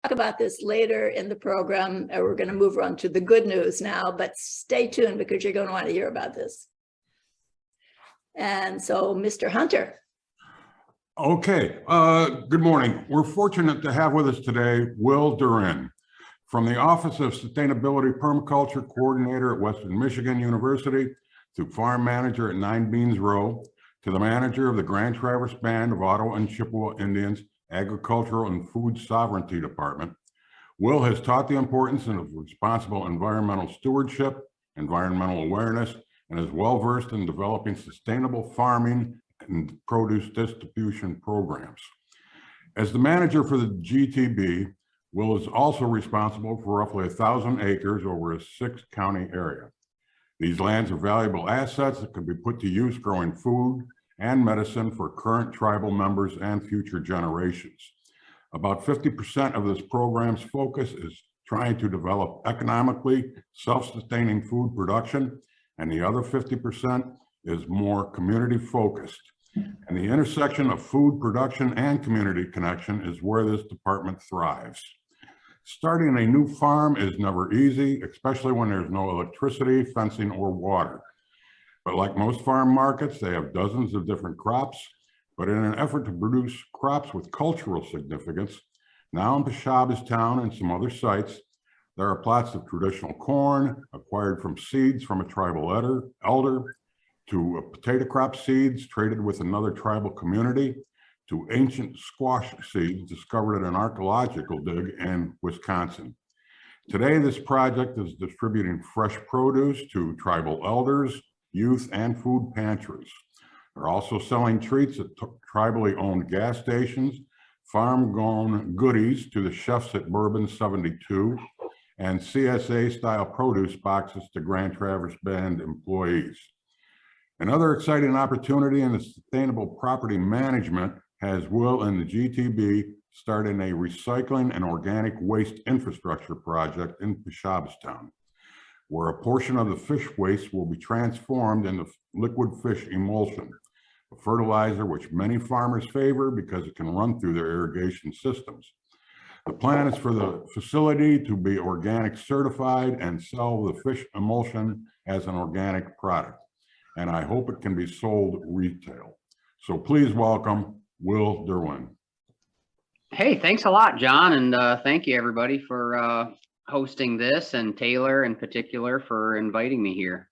talk about this later in the program. We're going to move on to the good news now, but stay tuned because you're going to want to hear about this. And so, Mr. Hunter. Okay, good morning. We're fortunate to have with us today Will Derouin from the Office of Sustainability Permaculture Coordinator at Western Michigan University, to Farm Manager at Nine Beans Row, to the Manager of the Grand Traverse Band of Ottawa and Chippewa Indians Agricultural and Food Sovereignty Department. Will has taught the importance of responsible environmental stewardship, environmental awareness, and is well versed in developing sustainable farming and produce distribution programs. As the manager for the GTB, Will is also responsible for roughly 1,000 acres over a 6-county area. These lands are valuable assets that can be put to use growing food and medicine for current tribal members and future generations. About 50% of this program's focus is trying to develop economically self-sustaining food production, and the other 50% is more community focused. And the intersection of food production and community connection is where this department thrives. Starting a new farm is never easy, especially when there's no electricity, fencing, or water. But like most farm markets, they have dozens of different crops. But in an effort to produce crops with cultural significance, now in Peshabstown and some other sites, there are plots of traditional corn acquired from seeds from a tribal elder, to potato crop seeds traded with another tribal community, to ancient squash seeds discovered at an archaeological dig in Wisconsin. Today, this project is distributing fresh produce to tribal elders, youth, and food pantries. They're also selling treats at tribally owned gas stations, farm-grown goodies to the chefs at Bourbon 72, and CSA-style produce boxes to Grand Traverse Band employees. Another exciting opportunity in the sustainable property management has Will and the GTB starting a recycling and organic waste infrastructure project in Peshabstown, where a portion of the fish waste will be transformed into liquid fish emulsion, a fertilizer which many farmers favor because it can run through their irrigation systems. The plan is for the facility to be organic certified and sell the fish emulsion as an organic product, and I hope it can be sold retail. So please welcome Will Derouin. Hey, thanks a lot, John, and thank you everybody for hosting this, and Taylor in particular for inviting me here.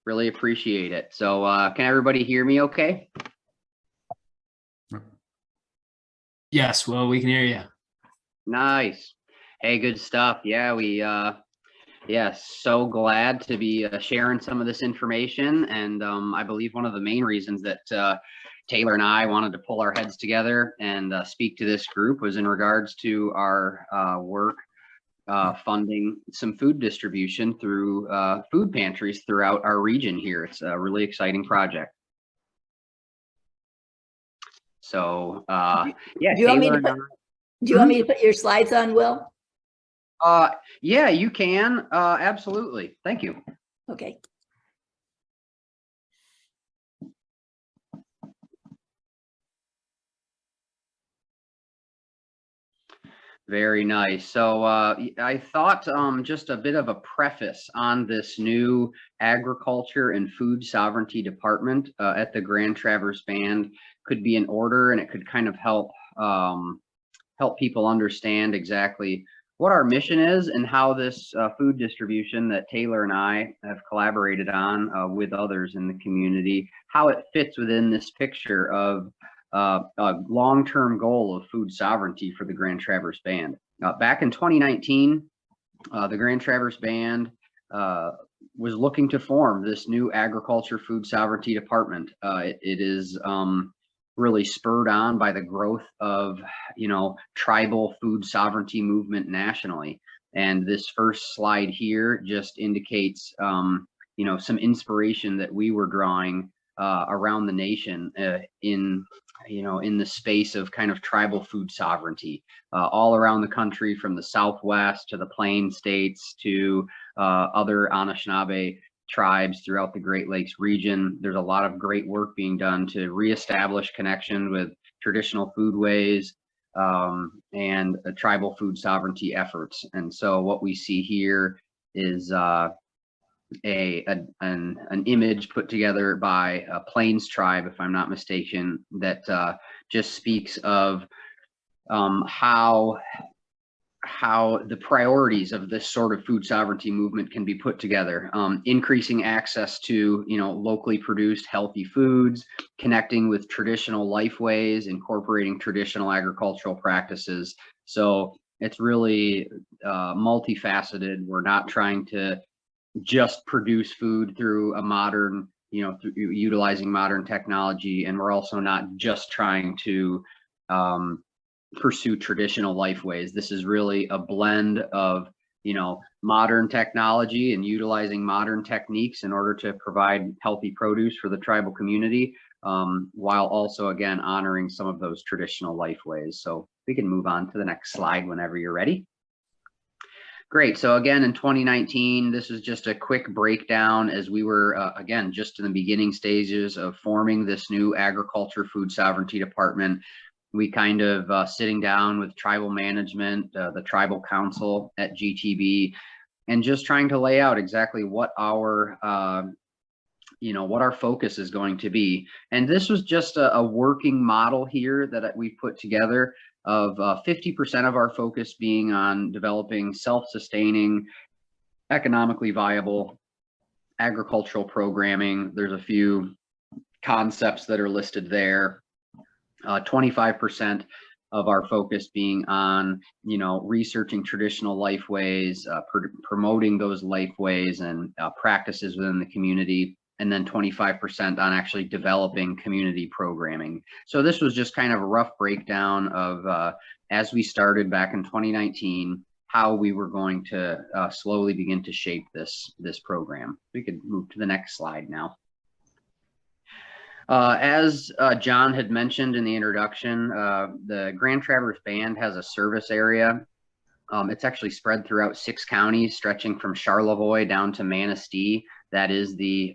Really appreciate it. So can everybody hear me okay? Yes, well, we can hear you. Nice. Hey, good stuff. Yeah, so glad to be sharing some of this information. And I believe one of the main reasons that Taylor and I wanted to pull our heads together and speak to this group was in regards to our work funding some food distribution through food pantries throughout our region here. It's a really exciting project. So yeah, do you want me to put your slides on, Will? Yeah, you can. Absolutely. Thank you. Okay. Very nice. So I thought just a bit of a preface on this new Agriculture and Food Sovereignty Department at the Grand Traverse Band could be in order, and it could kind of help people understand exactly what our mission is and how this food distribution that Taylor and I have collaborated on with others in the community, how it fits within this picture of a long-term goal of food sovereignty for the Grand Traverse Band. Back in 2019, the Grand Traverse Band was looking to form this new Agriculture Food Sovereignty Department. It is really spurred on by the growth of, tribal food sovereignty movement nationally. And this first slide here just indicates, some inspiration that we were drawing around the nation in the space of kind of tribal food sovereignty all around the country, from the Southwest to the Plain States to other Anishinaabe tribes throughout the Great Lakes region. There's a lot of great work being done to reestablish connection with traditional foodways, and tribal food sovereignty efforts. And so what we see here is an image put together by a Plains tribe, if I'm not mistaken, that just speaks of how the priorities of this sort of food sovereignty movement can be put together. Increasing access to, locally produced healthy foods, connecting with traditional lifeways, incorporating traditional agricultural practices. So it's really multifaceted. We're not trying to just produce food through a modern, through utilizing modern technology. And we're also not just trying to pursue traditional lifeways. This is really a blend of, modern technology and utilizing modern techniques in order to provide healthy produce for the tribal community, while also, again, honoring some of those traditional lifeways. So we can move on to the next slide whenever you're ready. Great. So again, in 2019, this is just a quick breakdown as we were, again, just in the beginning stages of forming this new agriculture food sovereignty department. We kind of sitting down with tribal management, the tribal council at GTB, and just trying to lay out exactly what our what our focus is going to be. And this was just a working model here that we put together of 50% of our focus being on developing self-sustaining, economically viable agricultural programming. There's a few concepts that are listed there. 25% of our focus being on, researching traditional lifeways, promoting those lifeways and practices within the community, and then 25% on actually developing community programming. So this was just kind of a rough breakdown of, as we started back in 2019, how we were going to slowly begin to shape this program. We could move to the next slide now. As John had mentioned in the introduction, the Grand Traverse Band has a service area. It's actually spread throughout 6 counties, stretching from Charlevoix down to Manistee. That is the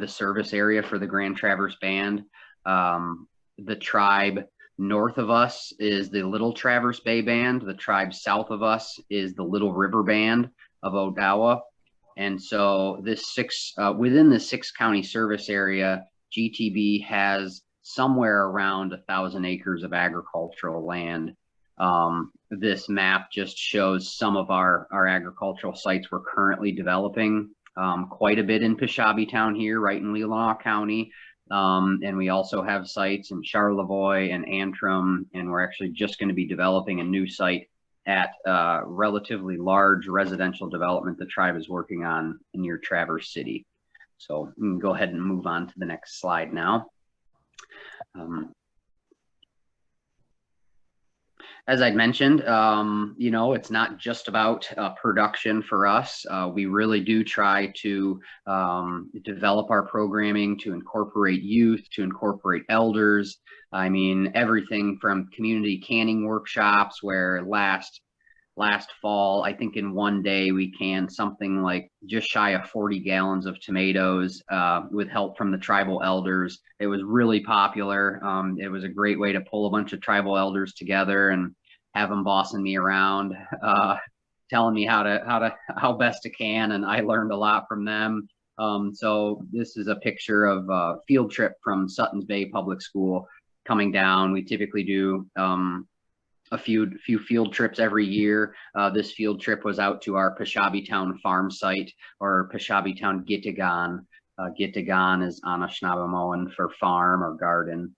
service area for the Grand Traverse Band. The tribe north of us is the Little Traverse Bay Band. The tribe south of us is the Little River Band of Odawa. And so within the 6 county service area, GTB has somewhere around 1,000 acres of agricultural land. This map just shows some of our agricultural sites we're currently developing, quite a bit in Peshabi-town here, right in Leelanau County. And we also have sites in Charlevoix and Antrim, and we're actually just going to be developing a new site at a relatively large residential development the tribe is working on near Traverse City. So we can go ahead and move on to the next slide now. As I'd mentioned, it's not just about production for us. We really do try to develop our programming to incorporate youth, to incorporate elders. I mean, everything from community canning workshops where last fall, I think in one day we canned something like just shy of 40 gallons of tomatoes with help from the tribal elders. It was really popular. It was a great way to pull a bunch of tribal elders together and have them bossing me around, telling me how best to can, and I learned a lot from them. So this is a picture of a field trip from Suttons Bay Public School coming down. We typically do a few field trips every year. This field trip was out to our Peshabi-town farm site, or Peshabi-town Gitagan. Gitagan is Anishinaabemowin for farm or garden.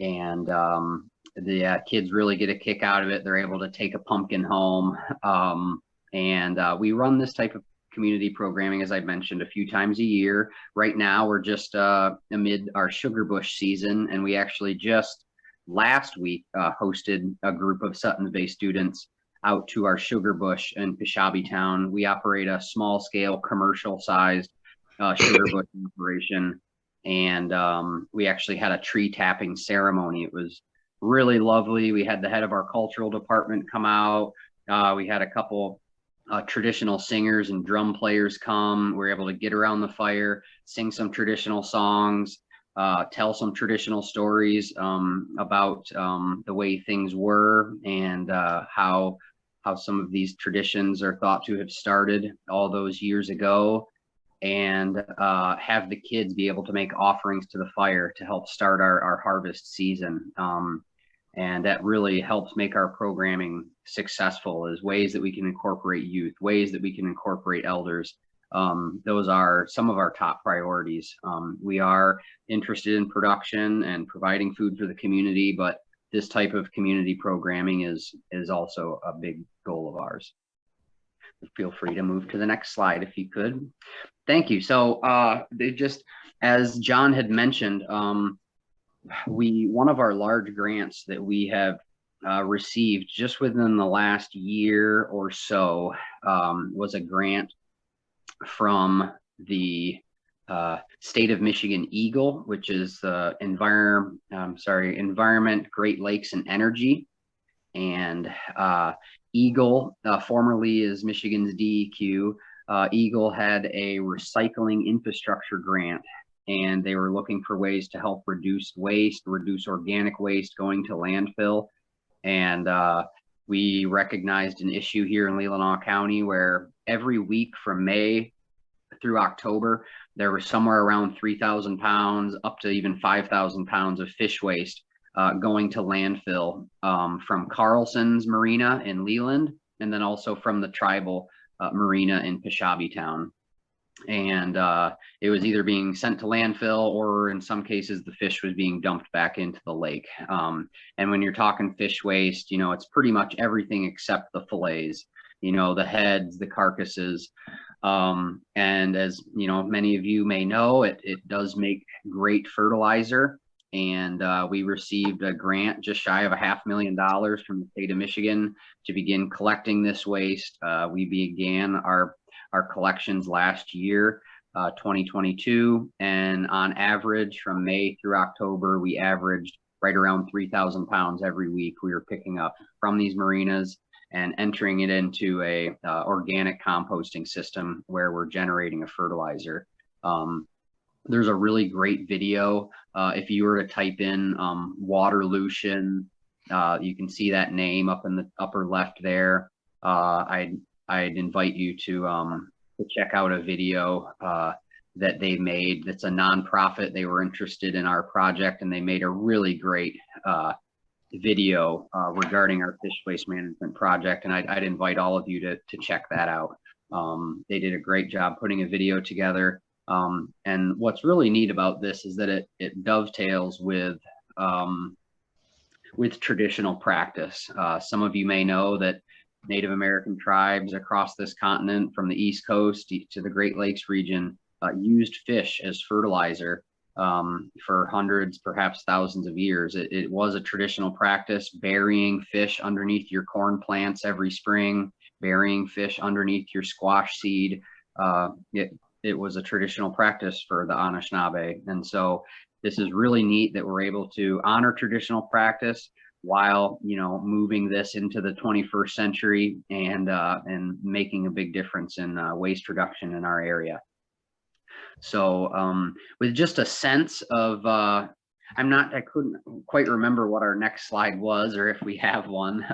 And the kids really get a kick out of it. They're able to take a pumpkin home. And we run this type of community programming, as I mentioned, a few times a year. Right now, we're just amid our sugar bush season, and we actually just last week hosted a group of Suttons Bay students out to our sugar bush in Peshabi-town. We operate a small scale commercial sized sugar bush operation, and we actually had a tree tapping ceremony. It was really lovely. We had the head of our cultural department come out. We had a couple traditional singers and drum players come. We were able to get around the fire, sing some traditional songs. tell some traditional stories about the way things were, and how some of these traditions are thought to have started all those years ago, and have the kids be able to make offerings to the fire to help start our harvest season. And that really helps make our programming successful, is ways that we can incorporate youth, ways that we can incorporate elders. Those are some of our top priorities. We are interested in production and providing food for the community, but this type of community programming is also a big goal of ours. Feel free to move to the next slide if you could. Thank you. So just as John had mentioned, one of our large grants that we have received just within the last year or so was a grant from the state of Michigan Eagle, which is the Environment, Great Lakes and Energy. And Eagle, formerly is Michigan's DEQ, Eagle had a recycling infrastructure grant, and they were looking for ways to help reduce waste, reduce organic waste going to landfill. And we recognized an issue here in Leelanau County where every week from May through October, there was somewhere around 3,000 pounds up to even 5,000 pounds of fish waste going to landfill from Carlson's Marina in Leland, and then also from the tribal marina in Peshabytown. And it was either being sent to landfill, or in some cases the fish was being dumped back into the lake. And when you're talking fish waste, you know, it's pretty much everything except the fillets, you know, the heads, the carcasses. And as you know, many of you may know, it does make great fertilizer. And we received a grant just shy of $500,000 from the state of Michigan to begin collecting this waste. We began our collections last year, 2022, and on average from May through October, we averaged right around 3,000 pounds every week we were picking up from these marinas and entering it into a organic composting system where we're generating a fertilizer. There's a really great video. If you were to type in Waterlution, you can see that name up in the upper left there. I'd invite you to check out a video that they made. That's a nonprofit. They were interested in our project, and they made a really great video regarding our fish waste management project. And I'd invite all of you to check that out. They did a great job putting a video together. And what's really neat about this is that it dovetails with traditional practice. Some of you may know that Native American tribes across this continent, from the East Coast to the Great Lakes region, used fish as fertilizer for hundreds, perhaps thousands of years. It was a traditional practice, burying fish underneath your corn plants every spring, burying fish underneath your squash seed. It was a traditional practice for the Anishinaabe. And so this is really neat that we're able to honor traditional practice while, you know, moving this into the 21st century and making a big difference in waste reduction in our area. So with just a sense of, I couldn't quite remember what our next slide was, or if we have one,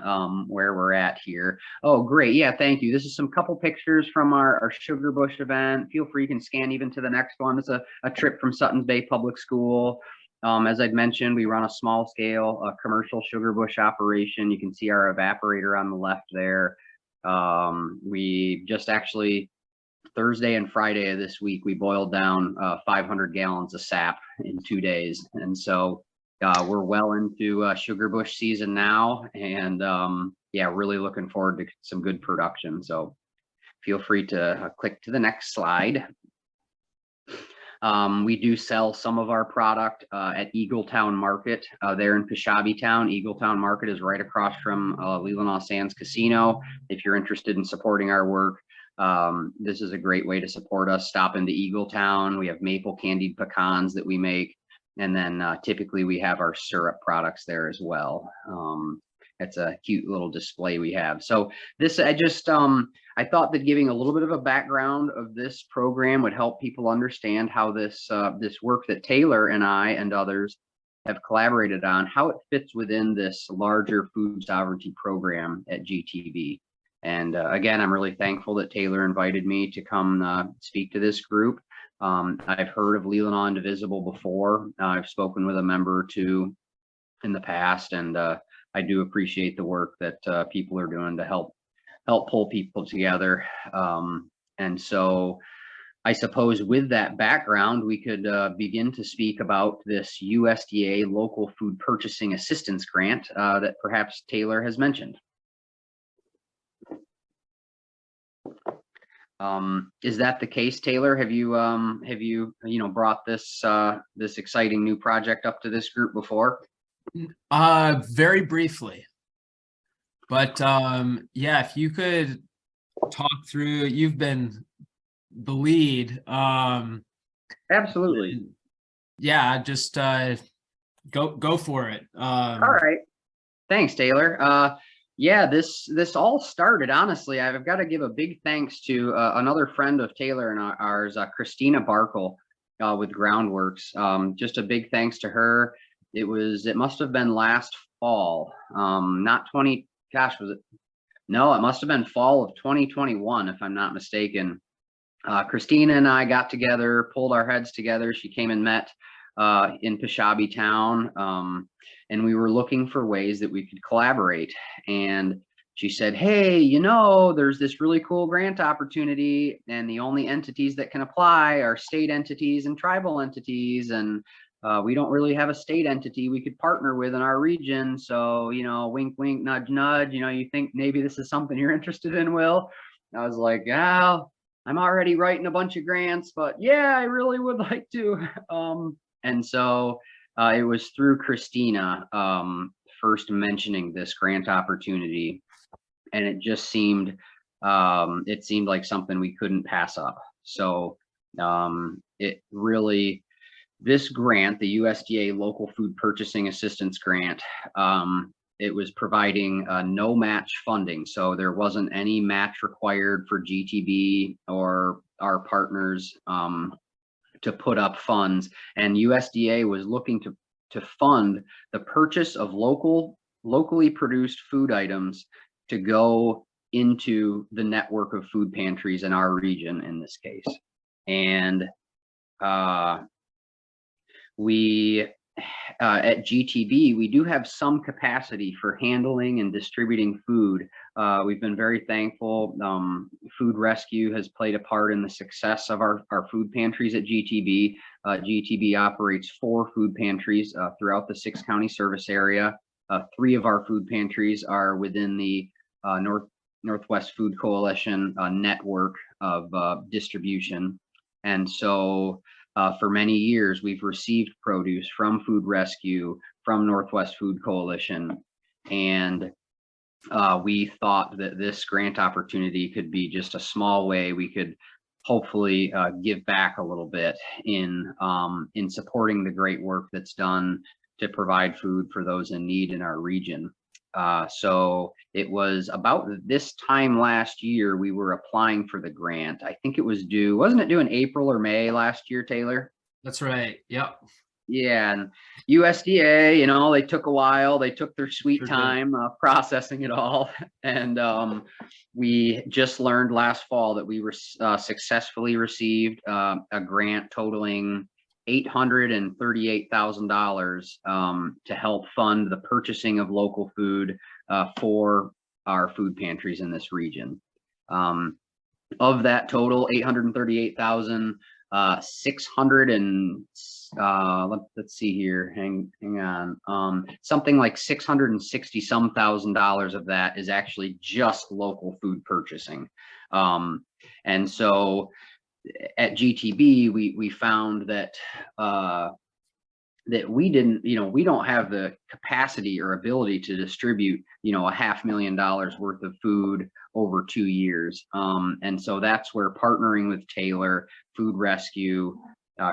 where we're at here. Oh, great. Yeah, thank you. This is some couple pictures from our Sugar Bush event. Feel free, you can scan even to the next one. It's a trip from Suttons Bay Public School. As I'd mentioned, we run a small scale commercial sugar bush operation. You can see our evaporator on the left there. We just actually, Thursday and Friday of this week, we boiled down 500 gallons of sap in 2 days. And so we're well into sugar bush season now. And yeah, really looking forward to some good production. So feel free to click to the next slide. We do sell some of our product at Eagletown Market there in Peshabytown. Eagletown Market is right across from Leelanau Sands Casino. If you're interested in supporting our work, this is a great way to support us. Stop into Eagletown. We have maple candied pecans that we make. And then typically we have our syrup products there as well. It's a cute little display we have. So this, I thought that giving a little bit of a background of this program would help people understand how this work that Taylor and I and others have collaborated on, how it fits within this larger food sovereignty program at GTB. And again, I'm really thankful that Taylor invited me to come speak to this group. I've heard of Leelanau Indivisible before. I've spoken with a member or two in the past, and I do appreciate the work that people are doing to help pull people together. And so I suppose with that background, we could begin to speak about this USDA Local Food Purchasing Assistance Grant that perhaps Taylor has mentioned. Is that the case, Taylor? Have you brought this this exciting new project up to this group before? Very briefly, but yeah, if you could talk through, you've been the lead. Absolutely. Yeah, just go for it. All right. Thanks, Taylor. Yeah, this all started, honestly. I've got to give a big thanks to another friend of Taylor and ours, Christina Barkle with Groundworks. Just a big thanks to her. It must have been last fall, not 20, gosh, was it? No, it must have been fall of 2021, if I'm not mistaken. Christina and I got together, pulled our heads together. She came and met in Peshabi town, and we were looking for ways that we could collaborate. And she said, hey, there's this really cool grant opportunity, and the only entities that can apply are state entities and tribal entities. And we don't really have a state entity we could partner with in our region. So, wink, wink, nudge, nudge, you think maybe this is something you're interested in, Will? I was like, oh, I'm already writing a bunch of grants, but yeah, I really would like to. And so it was through Christina first mentioning this grant opportunity, and it just seemed like something we couldn't pass up. So this grant, the USDA Local Food Purchasing Assistance Grant, it was providing no match funding. So there wasn't any match required for GTB or our partners to put up funds. And USDA was looking to fund the purchase of locally produced food items to go into the network of food pantries in our region in this case. And we at GTB, we do have some capacity for handling and distributing food. We've been very thankful. Food rescue has played a part in the success of our food pantries at GTB. GTB operates 4 food pantries throughout the 6-county service area. 3 of our food pantries are within the Northwest Food Coalition network of distribution. And so for many years, we've received produce from Food Rescue, from Northwest Food Coalition, and we thought that this grant opportunity could be just a small way we could hopefully give back a little bit in supporting the great work that's done to provide food for those in need in our region. So it was about this time last year we were applying for the grant. I think it was due, wasn't it due in April or May last year, Taylor? That's right. Yep. Yeah, and USDA, they took a while. They took their sweet time processing it all. And we just learned last fall that we were successfully received a grant totaling $838,000 to help fund the purchasing of local food for our food pantries in this region. Of that total, 838,000, 600 and let's see here, hang on, something like 660 some thousand dollars of that is actually just local food purchasing. And so at GTB, we found that that we don't have the capacity or ability to distribute, $500,000 worth of food over 2 years. And so that's where partnering with Taylor, Food Rescue,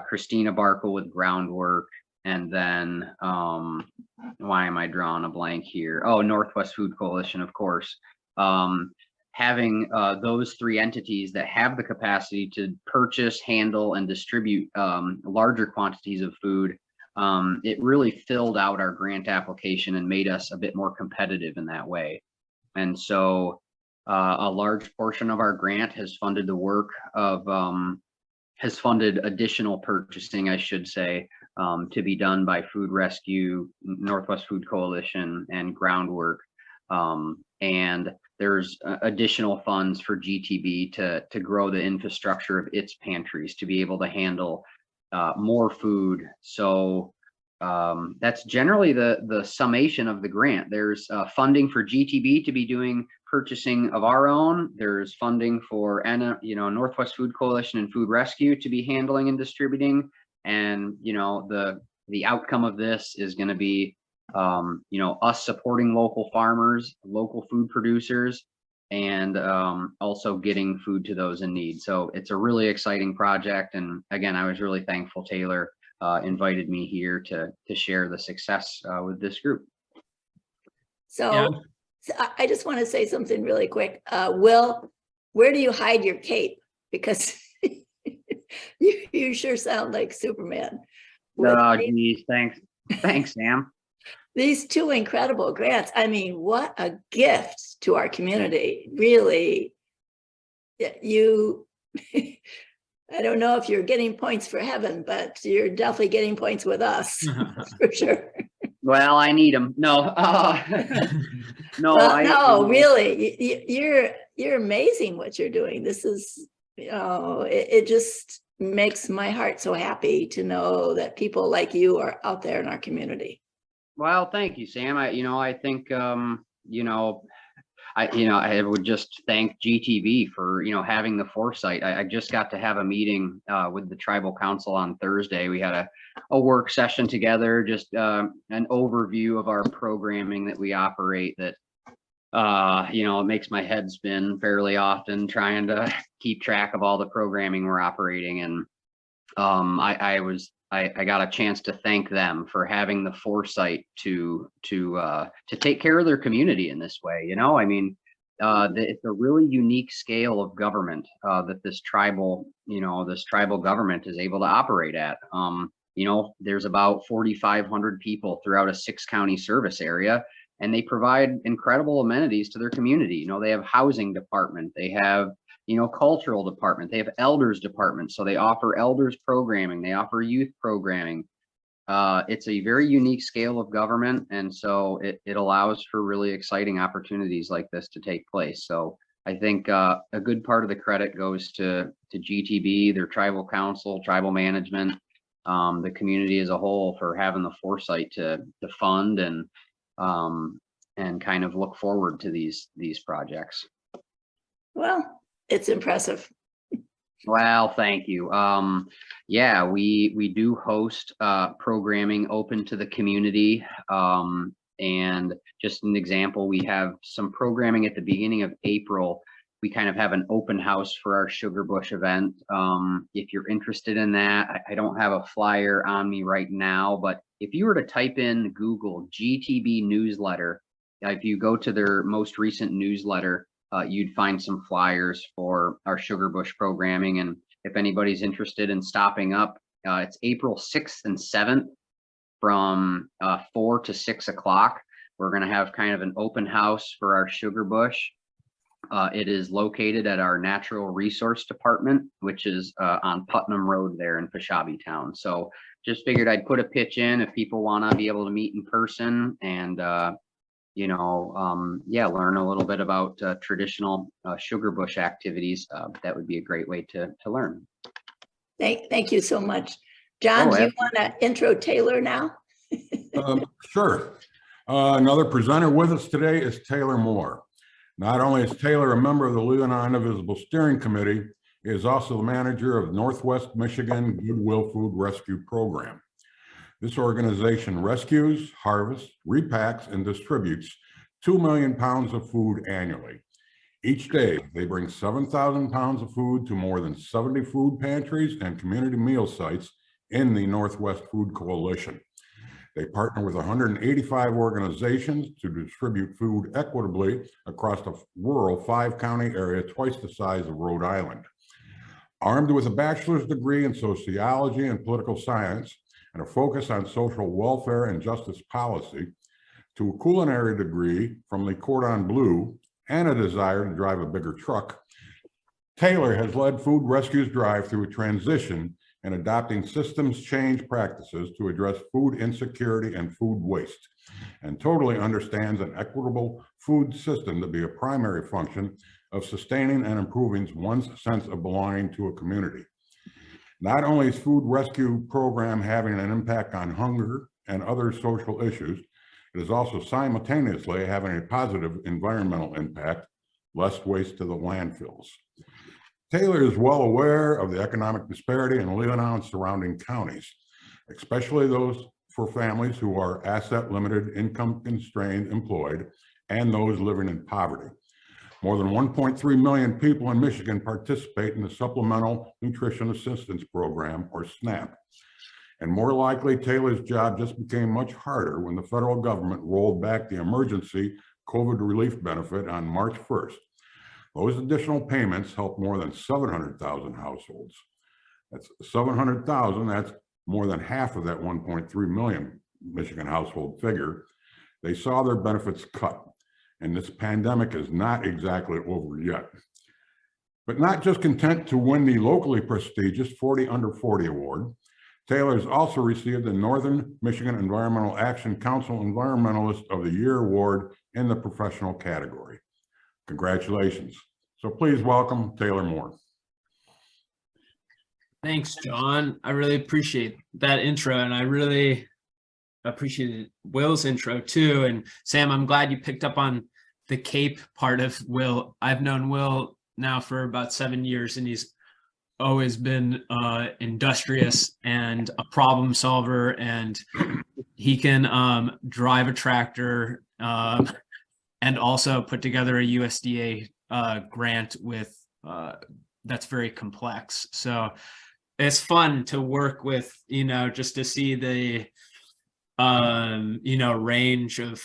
Christina Barkle with Groundwork, and then why am I drawing a blank here? Oh, Northwest Food Coalition, of course. Having those three entities that have the capacity to purchase, handle, and distribute larger quantities of food, it really filled out our grant application and made us a bit more competitive in that way. And so a large portion of our grant has funded the work of, has funded additional purchasing, I should say, to be done by Food Rescue, Northwest Food Coalition, and Groundwork. And there's additional funds for GTB to grow the infrastructure of its pantries to be able to handle more food. So that's generally the summation of the grant. There's funding for GTB to be doing purchasing of our own. There's funding for Northwest Food Coalition and Food Rescue to be handling and distributing. And the outcome of this is going to be us supporting local farmers, local food producers, and also getting food to those in need. So it's a really exciting project. And again, I was really thankful Taylor invited me here to share the success with this group. So, Yeah. so I just want to say something really quick. Will, where do you hide your cape? Because you sure sound like Superman. Oh, geez, thanks, Sam. These two incredible grants. I mean, what a gift to our community. Really, you, I don't know if you're getting points for heaven, but you're definitely getting points with us, that's for sure. Well, I need them. No, no, Well, no, really, you're amazing what you're doing. This is, it just makes my heart so happy to know that people like you are out there in our community. Well, thank you, Sam. I think, I would just thank GTV for, having the foresight. I just got to have a meeting with the tribal council on Thursday. We had a work session together, just an overview of our programming that we operate that, it makes my head spin fairly often trying to keep track of all the programming we're operating. And I got a chance to thank them for having the foresight to take care of their community in this way. I mean, it's a really unique scale of government that this tribal government is able to operate at. There's about 4,500 people throughout a 6-county service area, and they provide incredible amenities to their community. They have housing department, they have cultural department, they have elders department. So they offer elders programming, they offer youth programming. It's a very unique scale of government. And so it allows for really exciting opportunities like this to take place. So I think a good part of the credit goes to GTB, their tribal council, tribal management, the community as a whole for having the foresight to fund and kind of look forward to these projects. Well, it's impressive. Well, thank you. Yeah, we do host programming open to the community. And just an example, we have some programming at the beginning of April. We kind of have an open house for our Sugar Bush event. If you're interested in that, I don't have a flyer on me right now, but if you were to type in Google GTB newsletter, if you go to their most recent newsletter, you'd find some flyers for our Sugar Bush programming. And if anybody's interested in stopping up, it's April 6th and 7th from 4 to 6 o'clock. We're going to have kind of an open house for our Sugar Bush. It is located at our Natural Resource Department, which is on Putnam Road there in Fashabi Town. So just figured I'd put a pitch in if people want to be able to meet in person and learn a little bit about traditional Sugar Bush activities. That would be a great way to learn. Thank you so much. John, do you want to intro Taylor now? Sure. Another presenter with us today is Taylor Moore. Not only is Taylor a member of the Leelanau Indivisible Steering Committee, he is also the manager of Northwest Michigan Goodwill Food Rescue Program. This organization rescues, harvests, repacks, and distributes 2 million pounds of food annually. Each day, they bring 7,000 pounds of food to more than 70 food pantries and community meal sites in the Northwest Food Coalition. They partner with 185 organizations to distribute food equitably across the rural 5-county area, twice the size of Rhode Island. Armed with a bachelor's degree in sociology and political science and a focus on social welfare and justice policy, to a culinary degree from Le Cordon Bleu and a desire to drive a bigger truck, Taylor has led Food Rescue's drive through a transition in adopting systems change practices to address food insecurity and food waste, and totally understands an equitable food system to be a primary function of sustaining and improving one's sense of belonging to a community. Not only is Food Rescue program having an impact on hunger and other social issues, it is also simultaneously having a positive environmental impact, less waste to the landfills. Taylor is well aware of the economic disparity in Leelanau and surrounding counties, especially those for families who are asset limited, income constrained, employed, and those living in poverty. More than 1.3 million people in Michigan participate in the Supplemental Nutrition Assistance Program, or SNAP. And more likely, Taylor's job just became much harder when the federal government rolled back the emergency COVID relief benefit on March 1st. Those additional payments helped more than 700,000 households. That's 700,000, that's more than half of that 1.3 million Michigan household figure. They saw their benefits cut, and this pandemic is not exactly over yet. But not just content to win the locally prestigious 40 Under 40 award, Taylor has also received the Northern Michigan Environmental Action Council Environmentalist of the Year award in the professional category. Congratulations. So please welcome Taylor Moore. Thanks, John. I really appreciate that intro, and I really appreciated Will's intro too. And Sam, I'm glad you picked up on the Cape part of Will. I've known Will now for about 7 years, and he's always been industrious and a problem solver, and he can drive a tractor and also put together a USDA grant with that's very complex. So it's fun to work with, just to see the range of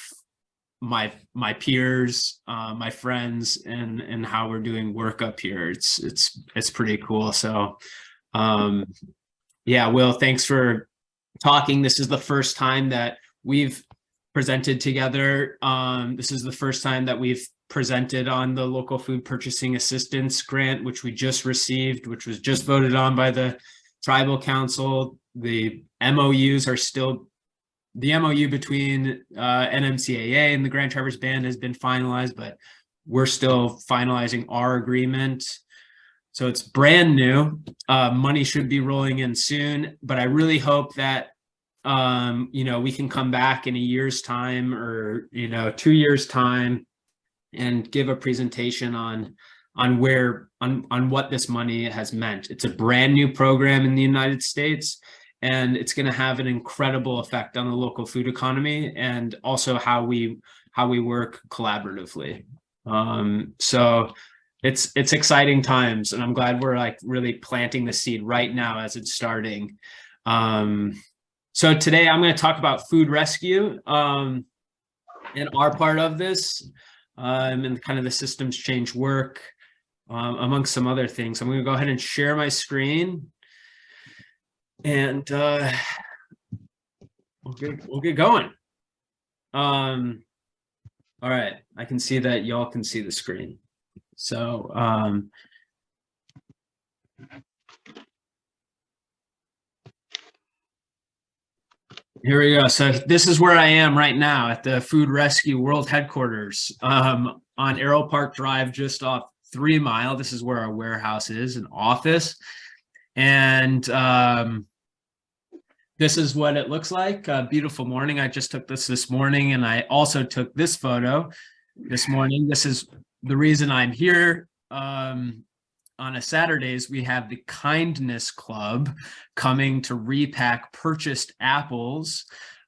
my peers, my friends, and how we're doing work up here. It's pretty cool. So yeah, Will, thanks for talking. This is the first time that we've presented together. This is the first time that we've presented on the local food purchasing assistance grant, which we just received, which was just voted on by the tribal council. The MOUs are still, the MOU between NMCAA and the Grand Traverse Band has been finalized, but we're still finalizing our agreement. So it's brand new. Money should be rolling in soon, but I really hope that we can come back in a year's time or 2 years time and give a presentation on what this money has meant. It's a brand new program in the United States, and it's going to have an incredible effect on the local food economy and also how we work collaboratively. So it's exciting times, and I'm glad we're really planting the seed right now as it's starting. So today I'm going to talk about Food Rescue and our part of this, and kind of the systems change work, amongst some other things. I'm going to go ahead and share my screen, and we'll get going. All right, I can see that y'all can see the screen. So here we go. So this is where I am right now at the Food Rescue World Headquarters on Arrow Park Drive, just off 3 Mile. This is where our warehouse is, an office. And this is what it looks like. A beautiful morning. I just took this morning, and I also took this photo this morning. This is the reason I'm here. On a Saturdays, we have the Kindness Club coming to repack purchased apples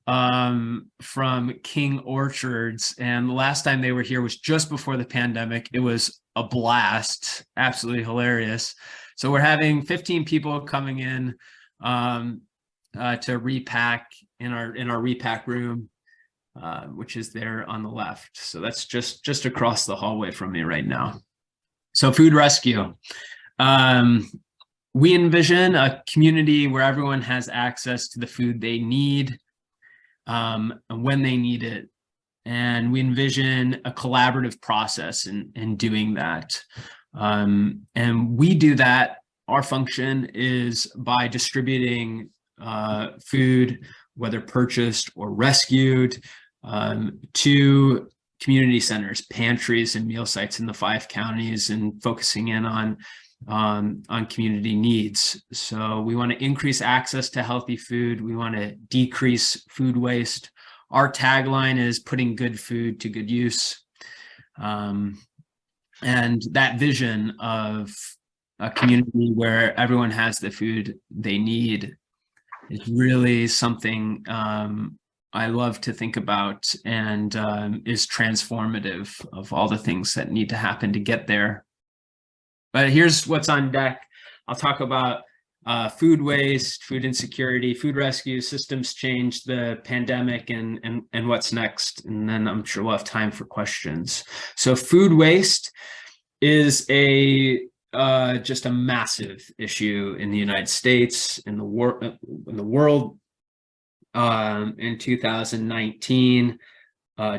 from King Orchards. And the last time they were here was just before the pandemic. It was a blast, absolutely hilarious. So we're having 15 people coming in to repack in our repack room, which is there on the left. So that's just across the hallway from me right now. So food rescue. We envision a community where everyone has access to the food they need when they need it. And we envision a collaborative process in doing that. And we do that. Our function is by distributing food, whether purchased or rescued, to community centers, pantries, and meal sites in the 5 counties, and focusing in on community needs. So we want to increase access to healthy food. We want to decrease food waste. Our tagline is putting good food to good use. And that vision of a community where everyone has the food they need is really something I love to think about, and is transformative of all the things that need to happen to get there. But here's what's on deck. I'll talk about food waste, food insecurity, food rescue, systems change, the pandemic, and what's next. And then I'm sure we'll have time for questions. So food waste is just a massive issue in the United States, in the world. In 2019,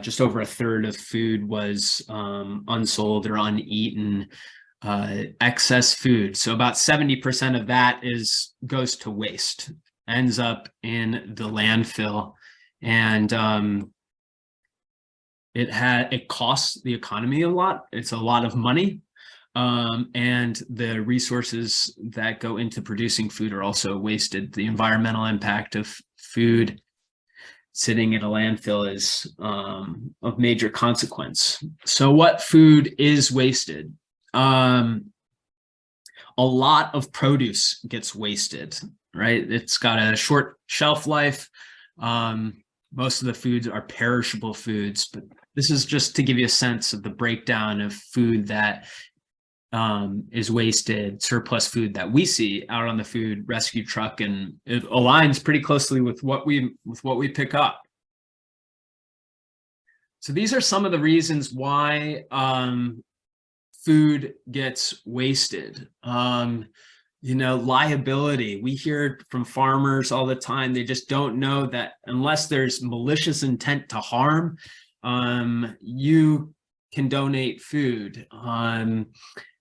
just over a third of food was unsold or uneaten. Excess food. So about 70% of that goes to waste, ends up in the landfill, and it costs the economy a lot. It's a lot of money, and the resources that go into producing food are also wasted. The environmental impact of food sitting in a landfill is of major consequence. So what food is wasted? A lot of produce gets wasted, right? It's got a short shelf life. Most of the foods are perishable foods, but this is just to give you a sense of the breakdown of food that is wasted, surplus food that we see out on the food rescue truck, and it aligns pretty closely with what we pick up. So these are some of the reasons why food gets wasted. Liability. We hear from farmers all the time. They just don't know that unless there's malicious intent to harm, you can donate food.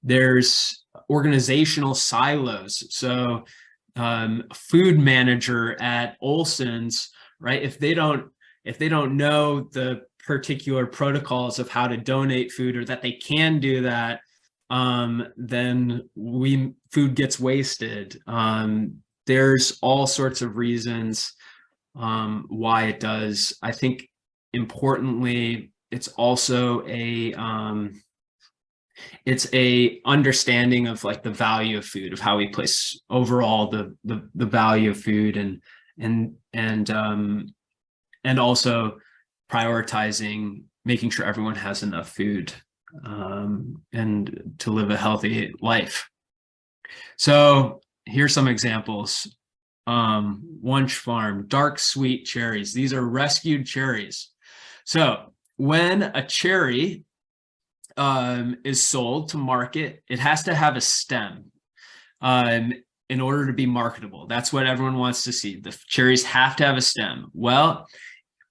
There's organizational silos. So food manager at Olson's, right? If they don't know the particular protocols of how to donate food, or that they can do that, then food gets wasted. There's all sorts of reasons why it does. I think importantly, it's also it's a understanding of like the value of food, of how we place overall the value of food, and also prioritizing making sure everyone has enough food and to live a healthy life. So here's some examples. Wunsch Farm, dark sweet cherries. These are rescued cherries. So when a cherry is sold to market, it has to have a stem in order to be marketable. That's what everyone wants to see. The cherries have to have a stem. Well,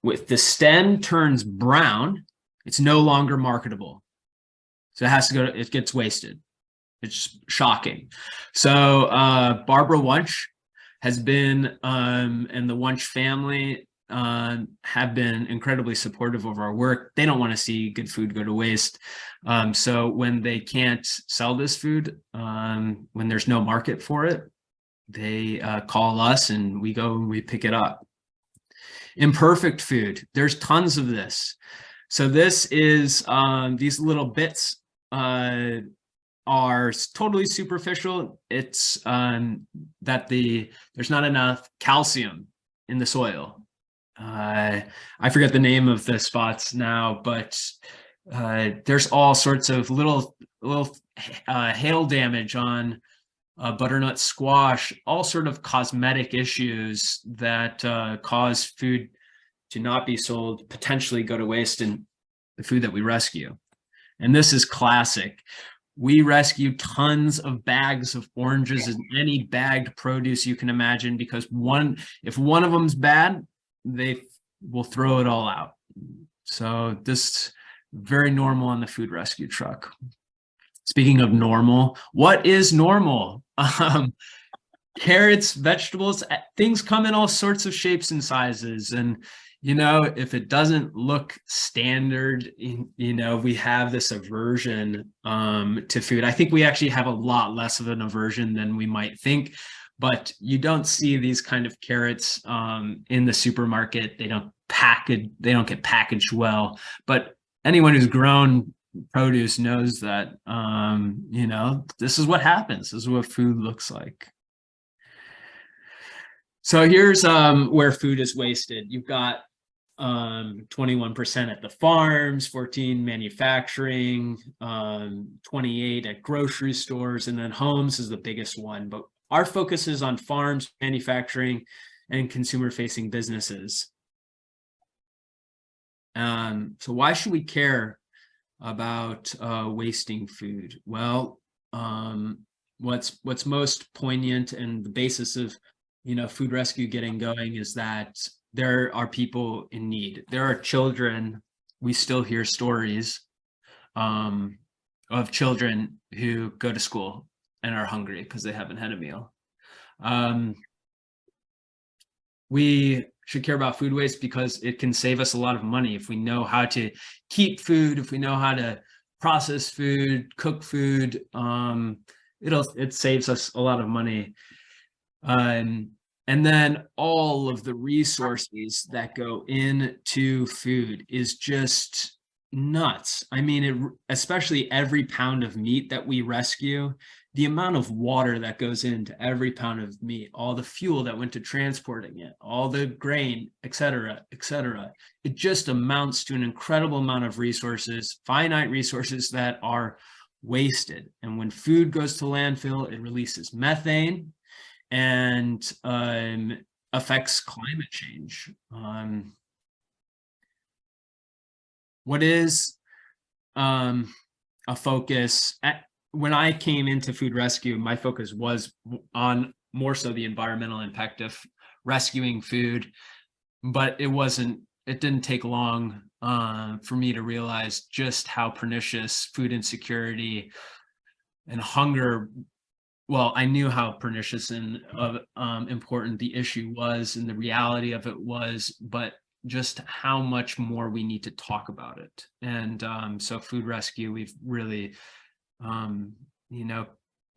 if the stem turns brown, it's no longer marketable. So it gets wasted. It's shocking. So Barbara Wunsch has been, and the Wunsch family have been incredibly supportive of our work. They don't want to see good food go to waste. So when they can't sell this food, when there's no market for it, they call us and we go and we pick it up. Imperfect food. There's tons of this. So this is, these little bits are totally superficial. It's that there's not enough calcium in the soil. I forget the name of the spots now, but there's all sorts of little hail damage on butternut squash, all sort of cosmetic issues that cause food to not be sold, potentially go to waste in the food that we rescue. And this is classic. We rescue tons of bags of oranges and any bagged produce you can imagine, because if one of them's bad, they will throw it all out. So this very normal on the food rescue truck. Speaking of normal, what is normal? Carrots, vegetables, things come in all sorts of shapes and sizes. And, if it doesn't look standard, we have this aversion to food. I think we actually have a lot less of an aversion than we might think, but you don't see these kind of carrots in the supermarket. They don't get packaged well, but anyone who's grown produce knows that, this is what happens. This is what food looks like. So here's where food is wasted. You've got 21% at the farms, 14% manufacturing, 28% at grocery stores, and then homes is the biggest one. But our focus is on farms, manufacturing, and consumer-facing businesses. So why should we care about wasting food? Well, what's most poignant and the basis of food rescue getting going is that there are people in need. There are children. We still hear stories of children who go to school and are hungry because they haven't had a meal. We should care about food waste because it can save us a lot of money if we know how to keep food, if we know how to process food, cook food. It saves us a lot of money. And then all of the resources that go into food is just nuts. I mean, especially every pound of meat that we rescue, the amount of water that goes into every pound of meat, all the fuel that went to transporting it, all the grain, et cetera, it just amounts to an incredible amount of resources, finite resources that are wasted. And when food goes to landfill, it releases methane and affects climate change. What is a focus? When I came into food rescue, my focus was on more so the environmental impact of rescuing food, but it didn't take long for me to realize just how pernicious food insecurity and hunger. Well, I knew how pernicious and important the issue was and the reality of it was, but just how much more we need to talk about it. And so food rescue, we've really,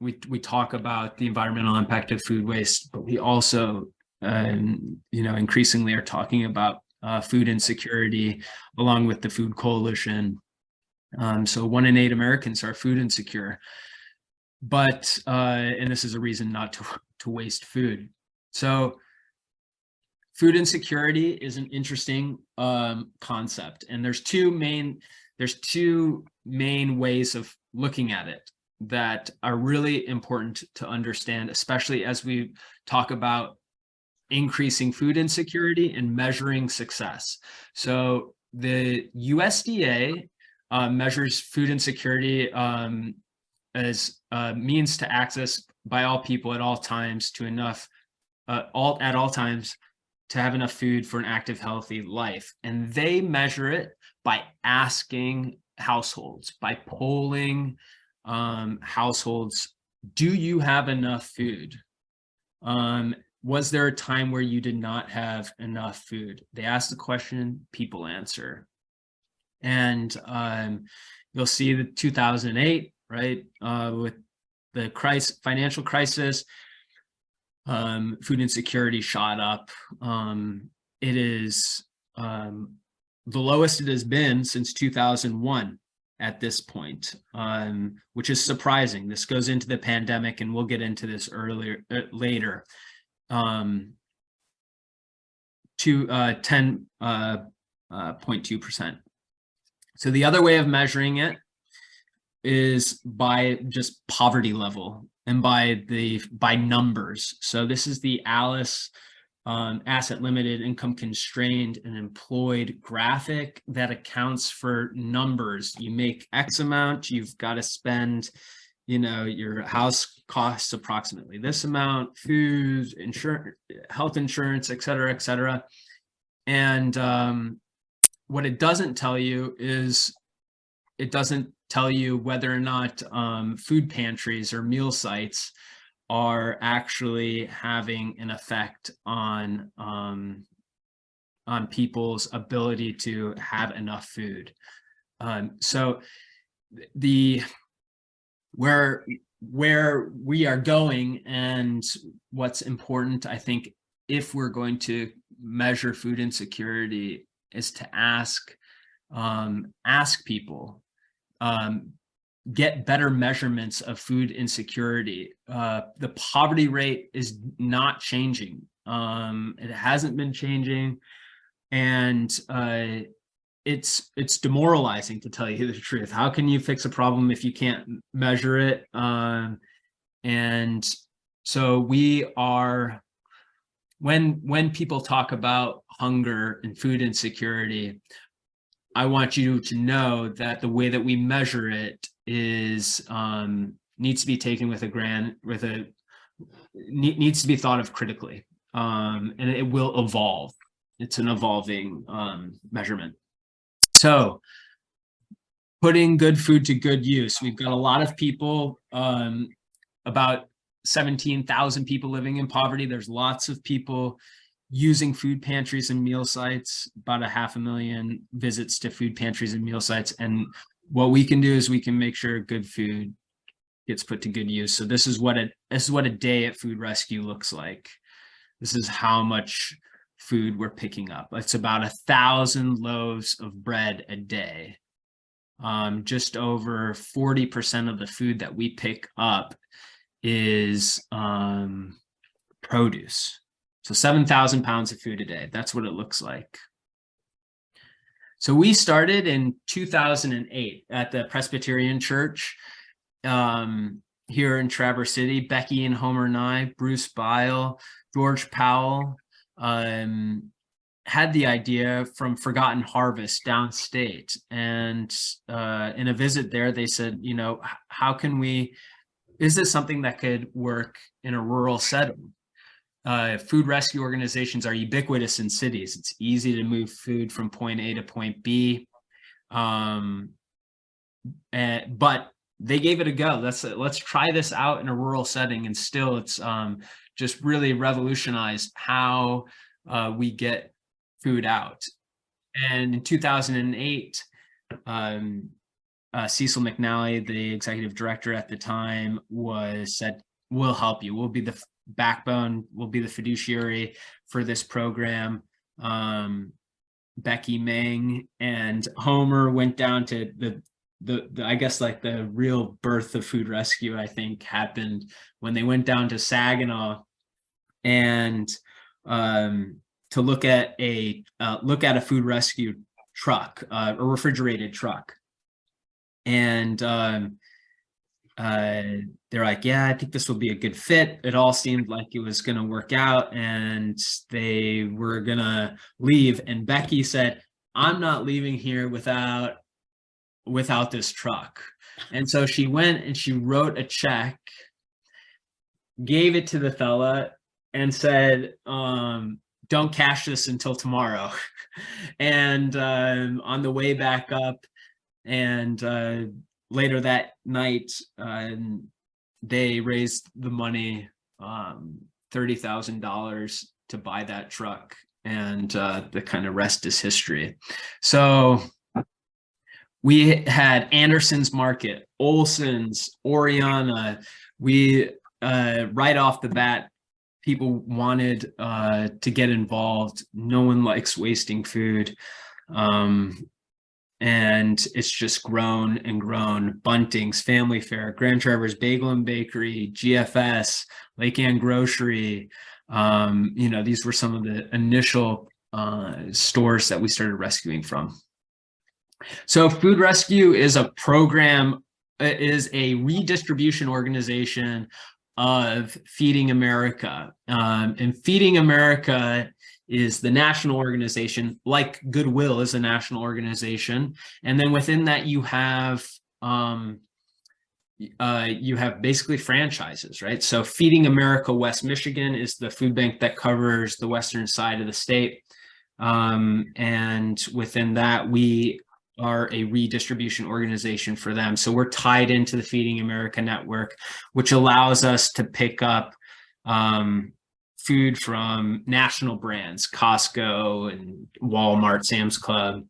we talk about the environmental impact of food waste, but we also, increasingly are talking about food insecurity along with the Food Coalition. So 1 in 8 Americans are food insecure. But and this is a reason not to waste food. So food insecurity is an interesting concept, and there's two main ways of looking at it that are really important to understand, especially as we talk about increasing food insecurity and measuring success. So the USDA measures food insecurity as means to access by all people at all times to enough at all times to have enough food for an active, healthy life. And they measure it by asking households, by polling households, do you have enough food? Was there a time where you did not have enough food? They ask the question, people answer. And you'll see the 2008, right, with the financial crisis, food insecurity shot up. It is the lowest it has been since 2001 at this point, which is surprising. This goes into the pandemic, and we'll get into this later. To 10.2%. So the other way of measuring it is by just poverty level. and by numbers. So this is the Alice asset limited, income constrained, and employed graphic that accounts for numbers. You make X amount, you've got to spend, your house costs approximately this amount, food, insurance, health insurance, et cetera, et cetera. And what it doesn't tell you is, it doesn't tell you whether or not food pantries or meal sites are actually having an effect on people's ability to have enough food. So where we are going, and what's important, I think, if we're going to measure food insecurity, is to ask people, get better measurements of food insecurity. The poverty rate is not changing. It hasn't been changing, and it's demoralizing, to tell you the truth. How can you fix a problem if you can't measure it? And so we are, when people talk about hunger and food insecurity, I want you to know that the way that we measure it is needs to be taken needs to be thought of critically, and it will evolve. It's an evolving measurement. So, putting good food to good use. We've got a lot of people, about 17,000 people living in poverty. There's lots of people using food pantries and meal sites, about 500,000 visits to food pantries and meal sites. And what we can do is we can make sure good food gets put to good use. So this is what a day at Food Rescue looks like. This is how much food we're picking up. It's about 1,000 loaves of bread a day. Just over 40% of the food that we pick up is produce. So 7,000 pounds of food a day. That's what it looks like. So we started in 2008 at the Presbyterian Church here in Traverse City. Becky and Homer and I, Bruce Bile, George Powell, had the idea from Forgotten Harvest downstate. And in a visit there, they said, how can is this something that could work in a rural setting? Food rescue organizations are ubiquitous in cities. It's easy to move food from point A to point B. But they gave it a go. Let's try this out in a rural setting. And still, it's just really revolutionized how we get food out. And in 2008, Cecil McNally, the executive director at the time, said, "We'll help you. We'll be the backbone. We'll be the fiduciary for this program." Becky, Meng, and Homer went down to the I guess like the real birth of Food Rescue, I think, happened when they went down to Saginaw and to look at a food rescue truck, a refrigerated truck. And they're like, yeah, I think this will be a good fit. It all seemed like it was going to work out, and they were going to leave. And Becky said, "I'm not leaving here without this truck." And so she went and she wrote a check, gave it to the fella, and said, "Don't cash this until tomorrow." And on the way back up, and later that night, they raised the money, $30,000 to buy that truck, and the kind of rest is history. So we had Anderson's Market, Olson's, Oriana. We right off the bat, people wanted to get involved. No one likes wasting food. And it's just grown and grown. Bunting's, Family Fare, Grand Traverse Bagel and Bakery, GFS, Lake Ann Grocery. These were some of the initial stores that we started rescuing from. So Food Rescue is a program, is a redistribution organization of Feeding America. And Feeding America is the national organization, like Goodwill is a national organization. And then within that, you have basically franchises, right? So Feeding America West Michigan is the food bank that covers the western side of the state. And within that, we are a redistribution organization for them. So we're tied into the Feeding America network, which allows us to pick up food from national brands, Costco and Walmart, Sam's Club.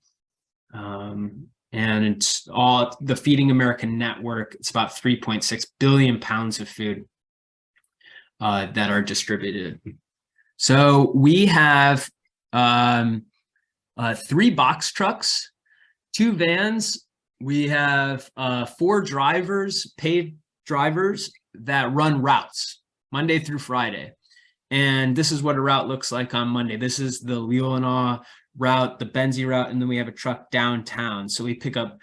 And it's all the Feeding America network. It's about 3.6 billion pounds of food that are distributed. So we have 3 box trucks, 2 vans. We have 4 drivers, paid drivers that run routes Monday through Friday. And this is what a route looks like on Monday. This is the Leelanau route, the Benzie route, and then we have a truck downtown. So we pick up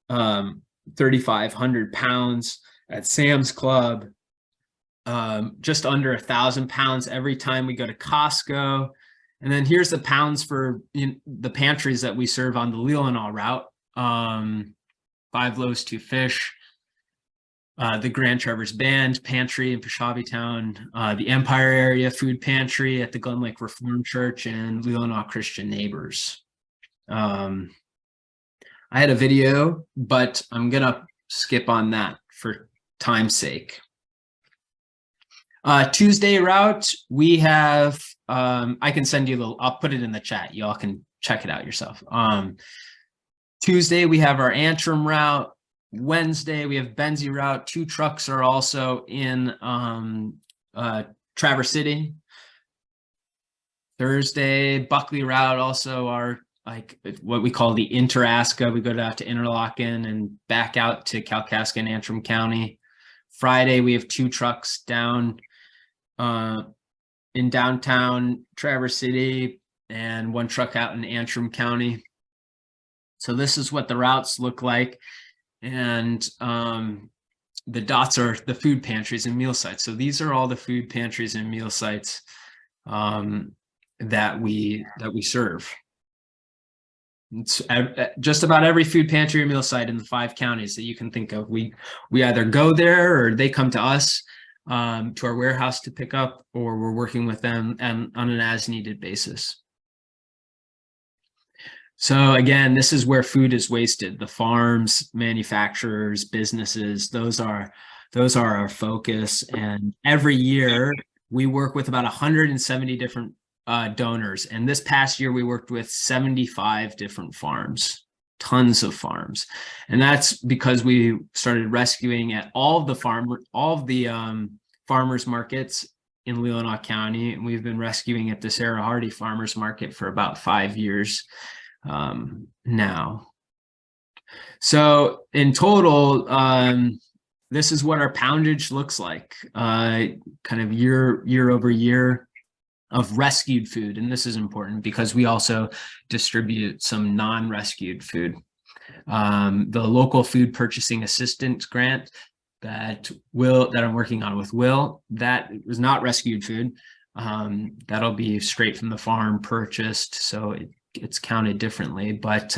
3,500 pounds at Sam's Club, just under 1,000 pounds every time we go to Costco. And then here's the pounds for the pantries that we serve on the Leelanau route. 5 loaves, 2 fish, the Grand Traverse Band Pantry in Peshavietown, the Empire Area Food Pantry at the Glen Lake Reformed Church, and Leelanau Christian Neighbors. I had a video, but I'm gonna skip on that for time's sake. Tuesday route, we have, I can send you I'll put it in the chat. Y'all can check it out yourself. Tuesday, we have our Antrim route. Wednesday, we have Benzie route. 2 trucks are also in Traverse City. Thursday, Buckley route, also are like what we call the Interaska. We go out to Interlochen and back out to Kalkaska and Antrim County. Friday, we have 2 trucks down in downtown Traverse City and 1 truck out in Antrim County. So this is what the routes look like. And the dots are the food pantries and meal sites. So these are all the food pantries and meal sites that we serve. It's just about every food pantry or meal site in the 5 counties that you can think of. We either go there or they come to us to our warehouse to pick up, or we're working with them and on an as-needed basis. So again, this is where food is wasted. The farms, manufacturers, businesses, those are our focus. And every year we work with about 170 different donors. And this past year we worked with 75 different farms, tons of farms. And that's because we started rescuing at all of the farmers markets in Leelanau County. And we've been rescuing at the Sarah Hardy Farmers Market for about 5 years. Now. So in total, this is what our poundage looks like, kind of year over year of rescued food. And this is important because we also distribute some non-rescued food. The local food purchasing assistance grant that I'm working on with Will, that was not rescued food. That'll be straight from the farm purchased. So it's counted differently, but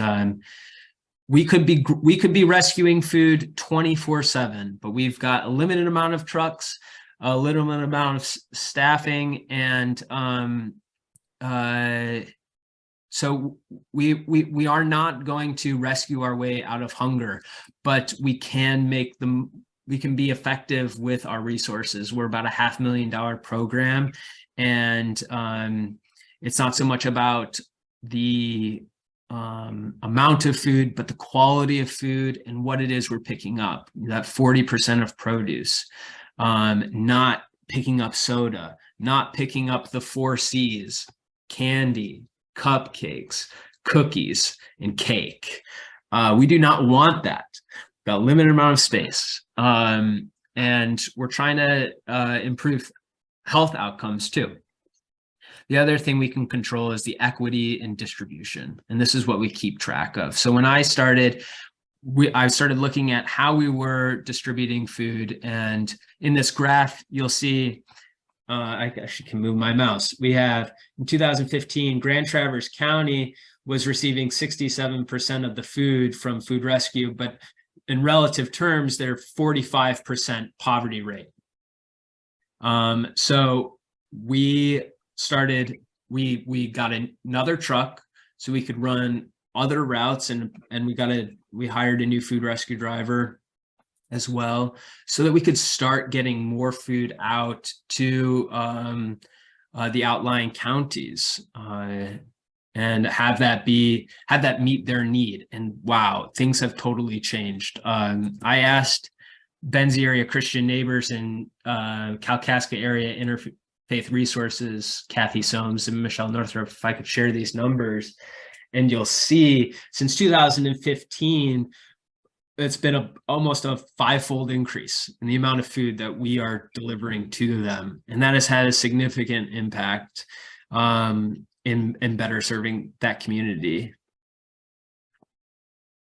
we could be rescuing food 24/7, but we've got a limited amount of trucks, a limited amount of staffing, and so we are not going to rescue our way out of hunger, but we can be effective with our resources. We're about a $500,000 program, and it's not so much about the amount of food, but the quality of food and what it is we're picking up. That 40% of produce, not picking up soda, not picking up the 4 C's, candy, cupcakes, cookies, and cake. We do not want that. We've got a limited amount of space. And we're trying to improve health outcomes too. The other thing we can control is the equity in distribution. And this is what we keep track of. So when I started, I started looking at how we were distributing food, and in this graph, you'll see. I actually can move my mouse. We have in 2015, Grand Traverse County was receiving 67% of the food from food rescue, but in relative terms, they're 45% poverty rate. So we got another truck so we could run other routes, and we hired a new food rescue driver as well, so that we could start getting more food out to the outlying counties, and have that meet their need. And wow, things have totally changed. I asked Benzie area Christian Neighbors and Kalkaska area Interfaith Resources, Kathy Soames and Michelle Northrup, if I could share these numbers, and you'll see since 2015, it's been almost a 5-fold increase in the amount of food that we are delivering to them. And that has had a significant impact in better serving that community.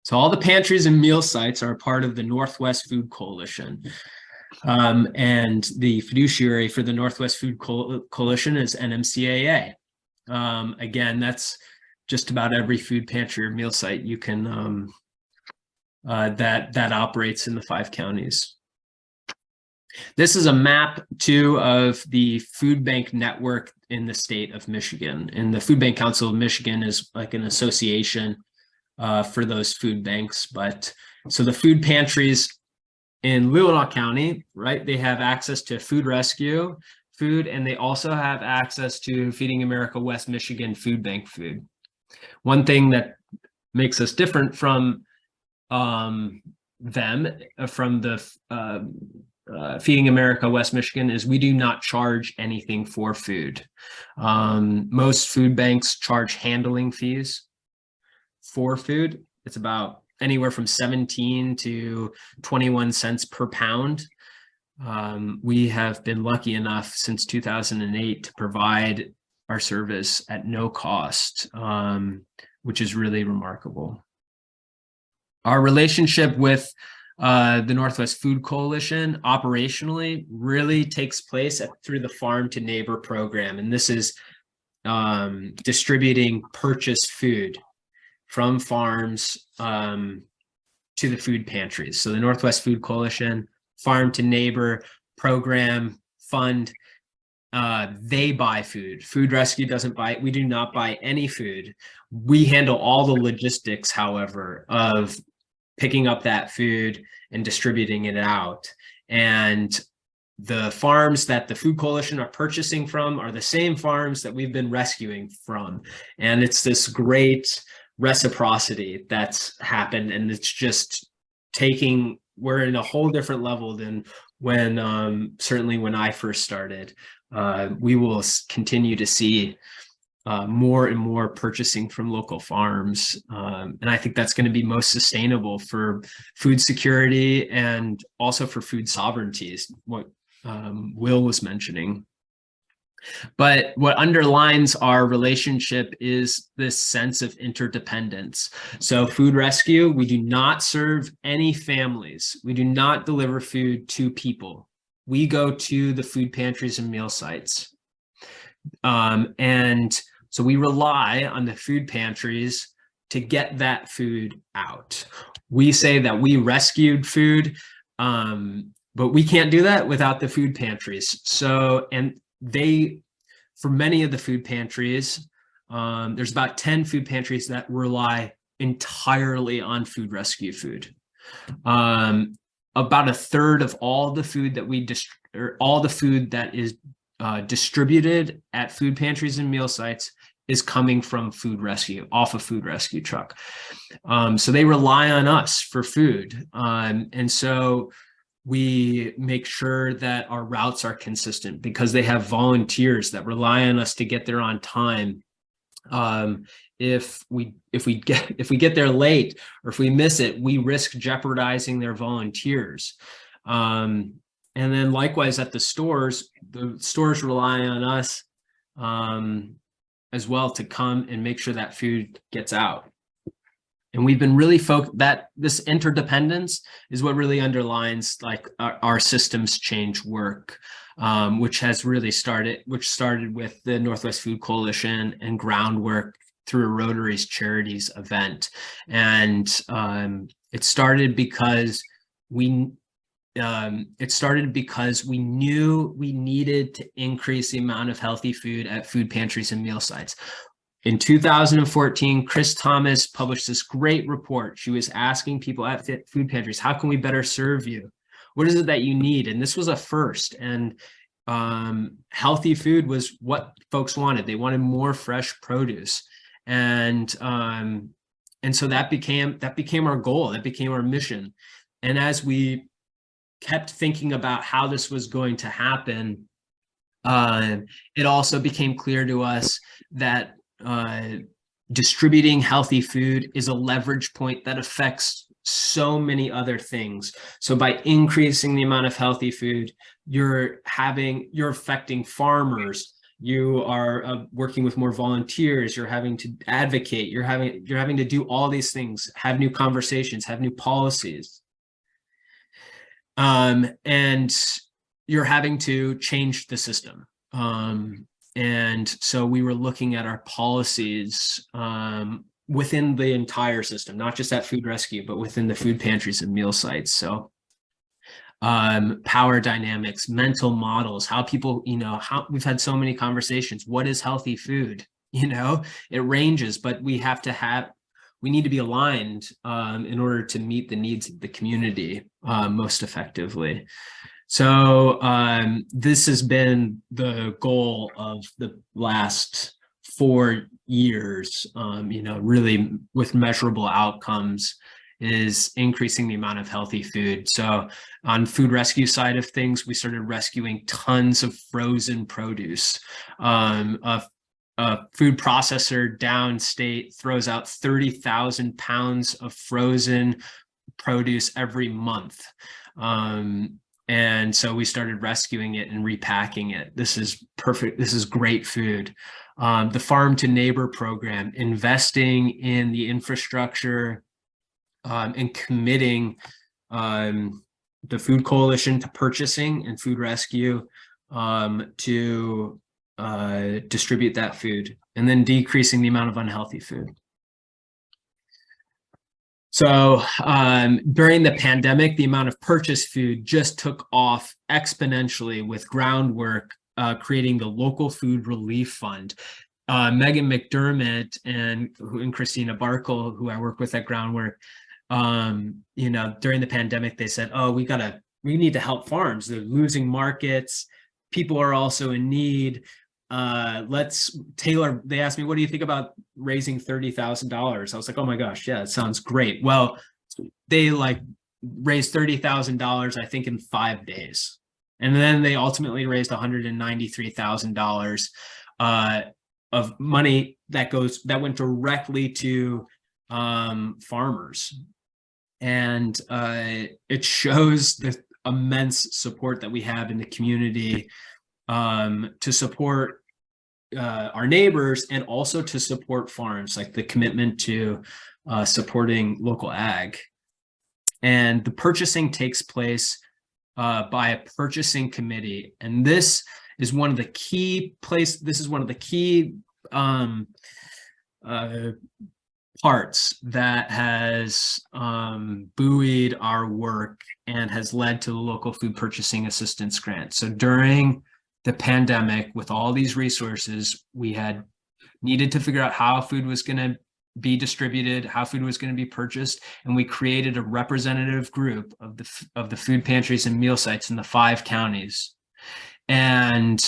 So all the pantries and meal sites are part of the Northwest Food Coalition. And the fiduciary for the Northwest Food Coalition is NMCAA. Again, that's just about every food pantry or meal site you can that operates in the 5 counties. This is a map too of the food bank network in the state of Michigan. And the Food Bank Council of Michigan is like an association for those food banks. But so the food pantries in Leelanau County, right, they have access to food rescue food, and they also have access to Feeding America West Michigan Food Bank food. One thing that makes us different from from the Feeding America West Michigan is we do not charge anything for food. Most food banks charge handling fees for food. It's about anywhere from 17 to 21 cents per pound. We have been lucky enough since 2008 to provide our service at no cost, which is really remarkable. Our relationship with the Northwest Food Coalition operationally really takes place through the Farm to Neighbor program. And this is distributing purchased food from farms to the food pantries. So the Northwest Food Coalition, Farm to Neighbor program fund, they buy food. Food Rescue doesn't buy, we do not buy any food. We handle all the logistics, however, of picking up that food and distributing it out. And the farms that the Food Coalition are purchasing from are the same farms that we've been rescuing from. And it's this great reciprocity that's happened. And it's just we're in a whole different level than when, certainly when I first started. We will continue to see more and more purchasing from local farms. And I think that's going to be most sustainable for food security and also for food sovereignties, what Will was mentioning. But what underlines our relationship is this sense of interdependence. So Food Rescue, we do not serve any families. We do not deliver food to people. We go to the food pantries and meal sites. And so we rely on the food pantries to get that food out. We say that we rescued food, but we can't do that without the food pantries. So, and for many of the food pantries, there's about 10 food pantries that rely entirely on food rescue food. About a third of all the food that all the food that is distributed at food pantries and meal sites is coming from Food Rescue, off a Food Rescue truck. So they rely on us for food. And so we make sure that our routes are consistent because they have volunteers that rely on us to get there on time. If we get there late or if we miss it, we risk jeopardizing their volunteers. And then likewise at the stores rely on us as well to come and make sure that food gets out. And we've been really focused that this interdependence is what really underlines like our systems change work, which started with the Northwest Food Coalition and groundwork through a Rotary's Charities event. And it started because we knew we needed to increase the amount of healthy food at food pantries and meal sites. In 2014, Chris Thomas published this great report. She was asking people at food pantries, how can we better serve you? What is it that you need? And this was a first. And healthy food was what folks wanted. They wanted more fresh produce. And so that became our goal. That became our mission. And as we kept thinking about how this was going to happen, it also became clear to us that distributing healthy food is a leverage point that affects so many other things. So by increasing the amount of healthy food, you're affecting farmers. You are working with more volunteers. You're having to advocate. You're having to do all these things, have new conversations, have new policies. And you're having to change the system. And so we were looking at our policies within the entire system, not just at Food Rescue, but within the food pantries and meal sites. So power dynamics, mental models, how people, how we've had so many conversations. What is healthy food? It ranges, but we need to be aligned in order to meet the needs of the community most effectively. So this has been the goal of the last 4 years, really with measurable outcomes, is increasing the amount of healthy food. So on food rescue side of things, we started rescuing tons of frozen produce. A food processor downstate throws out 30,000 pounds of frozen produce every month. And so we started rescuing it and repacking it. This is perfect. This is great food. The Farm to Neighbor program, investing in the infrastructure and committing the Food Coalition to purchasing and food rescue to distribute that food, and then decreasing the amount of unhealthy food. So during the pandemic, the amount of purchased food just took off exponentially with groundwork, creating the local food relief fund. Megan McDermott and Christina Barkle, who I work with at Groundwork, during the pandemic, they said, oh, we need to help farms. They're losing markets. People are also in need. They asked me, what do you think about raising $30,000? I was like, oh my gosh, yeah, it sounds great. Well, they raised $30,000, I think, in 5 days. And then they ultimately raised $193,000 of money that went directly to farmers. And it shows the immense support that we have in the community to support our neighbors, and also to support farms, like the commitment to supporting local ag. And the purchasing takes place by a purchasing committee. And this is one of the key parts that has buoyed our work and has led to the local food purchasing assistance grant. So during the pandemic, with all these resources, we had needed to figure out how food was going to be distributed, how food was going to be purchased, and we created a representative group of the food pantries and meal sites in the 5 counties. And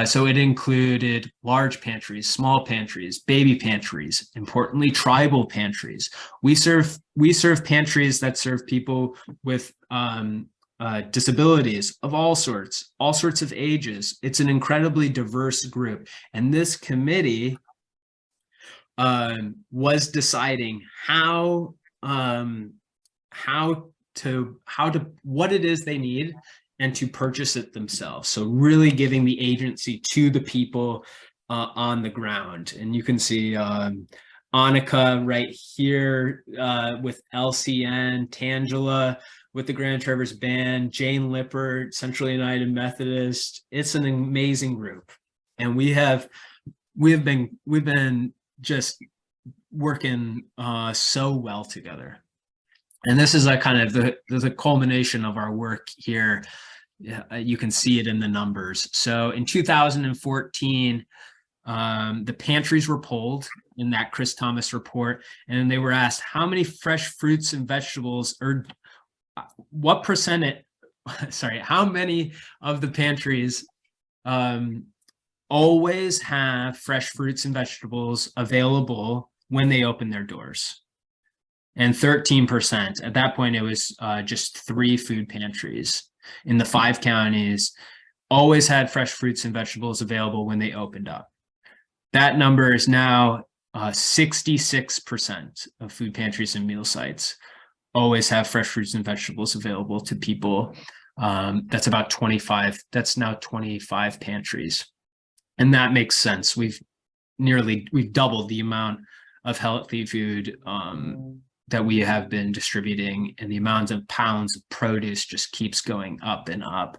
so it included large pantries, small pantries, baby pantries, importantly, tribal pantries. We serve pantries that serve people with disabilities of all sorts of ages. It's an incredibly diverse group. And this committee was deciding what it is they need and to purchase it themselves. So really giving the agency to the people on the ground. And you can see Annika right here with LCN, Tangela with the Grand Traverse Band, Jane Lippert, Central United Methodist. It's an amazing group, and we've been just working so well together. And this is a kind of the culmination of our work here. You can see it in the numbers. So in 2014, the pantries were polled in that Chris Thomas report, and they were asked how many fresh fruits and vegetables, or what percentage, sorry, how many of the pantries always have fresh fruits and vegetables available when they open their doors. And 13%. At that point, it was just 3 food pantries in the 5 counties always had fresh fruits and vegetables available when they opened up. That number is now 66% of food pantries and meal sites always have fresh fruits and vegetables available to people. That's about 25. That's now 25 pantries. And that makes sense. We've doubled the amount of healthy food that we have been distributing, and the amount of pounds of produce just keeps going up and up.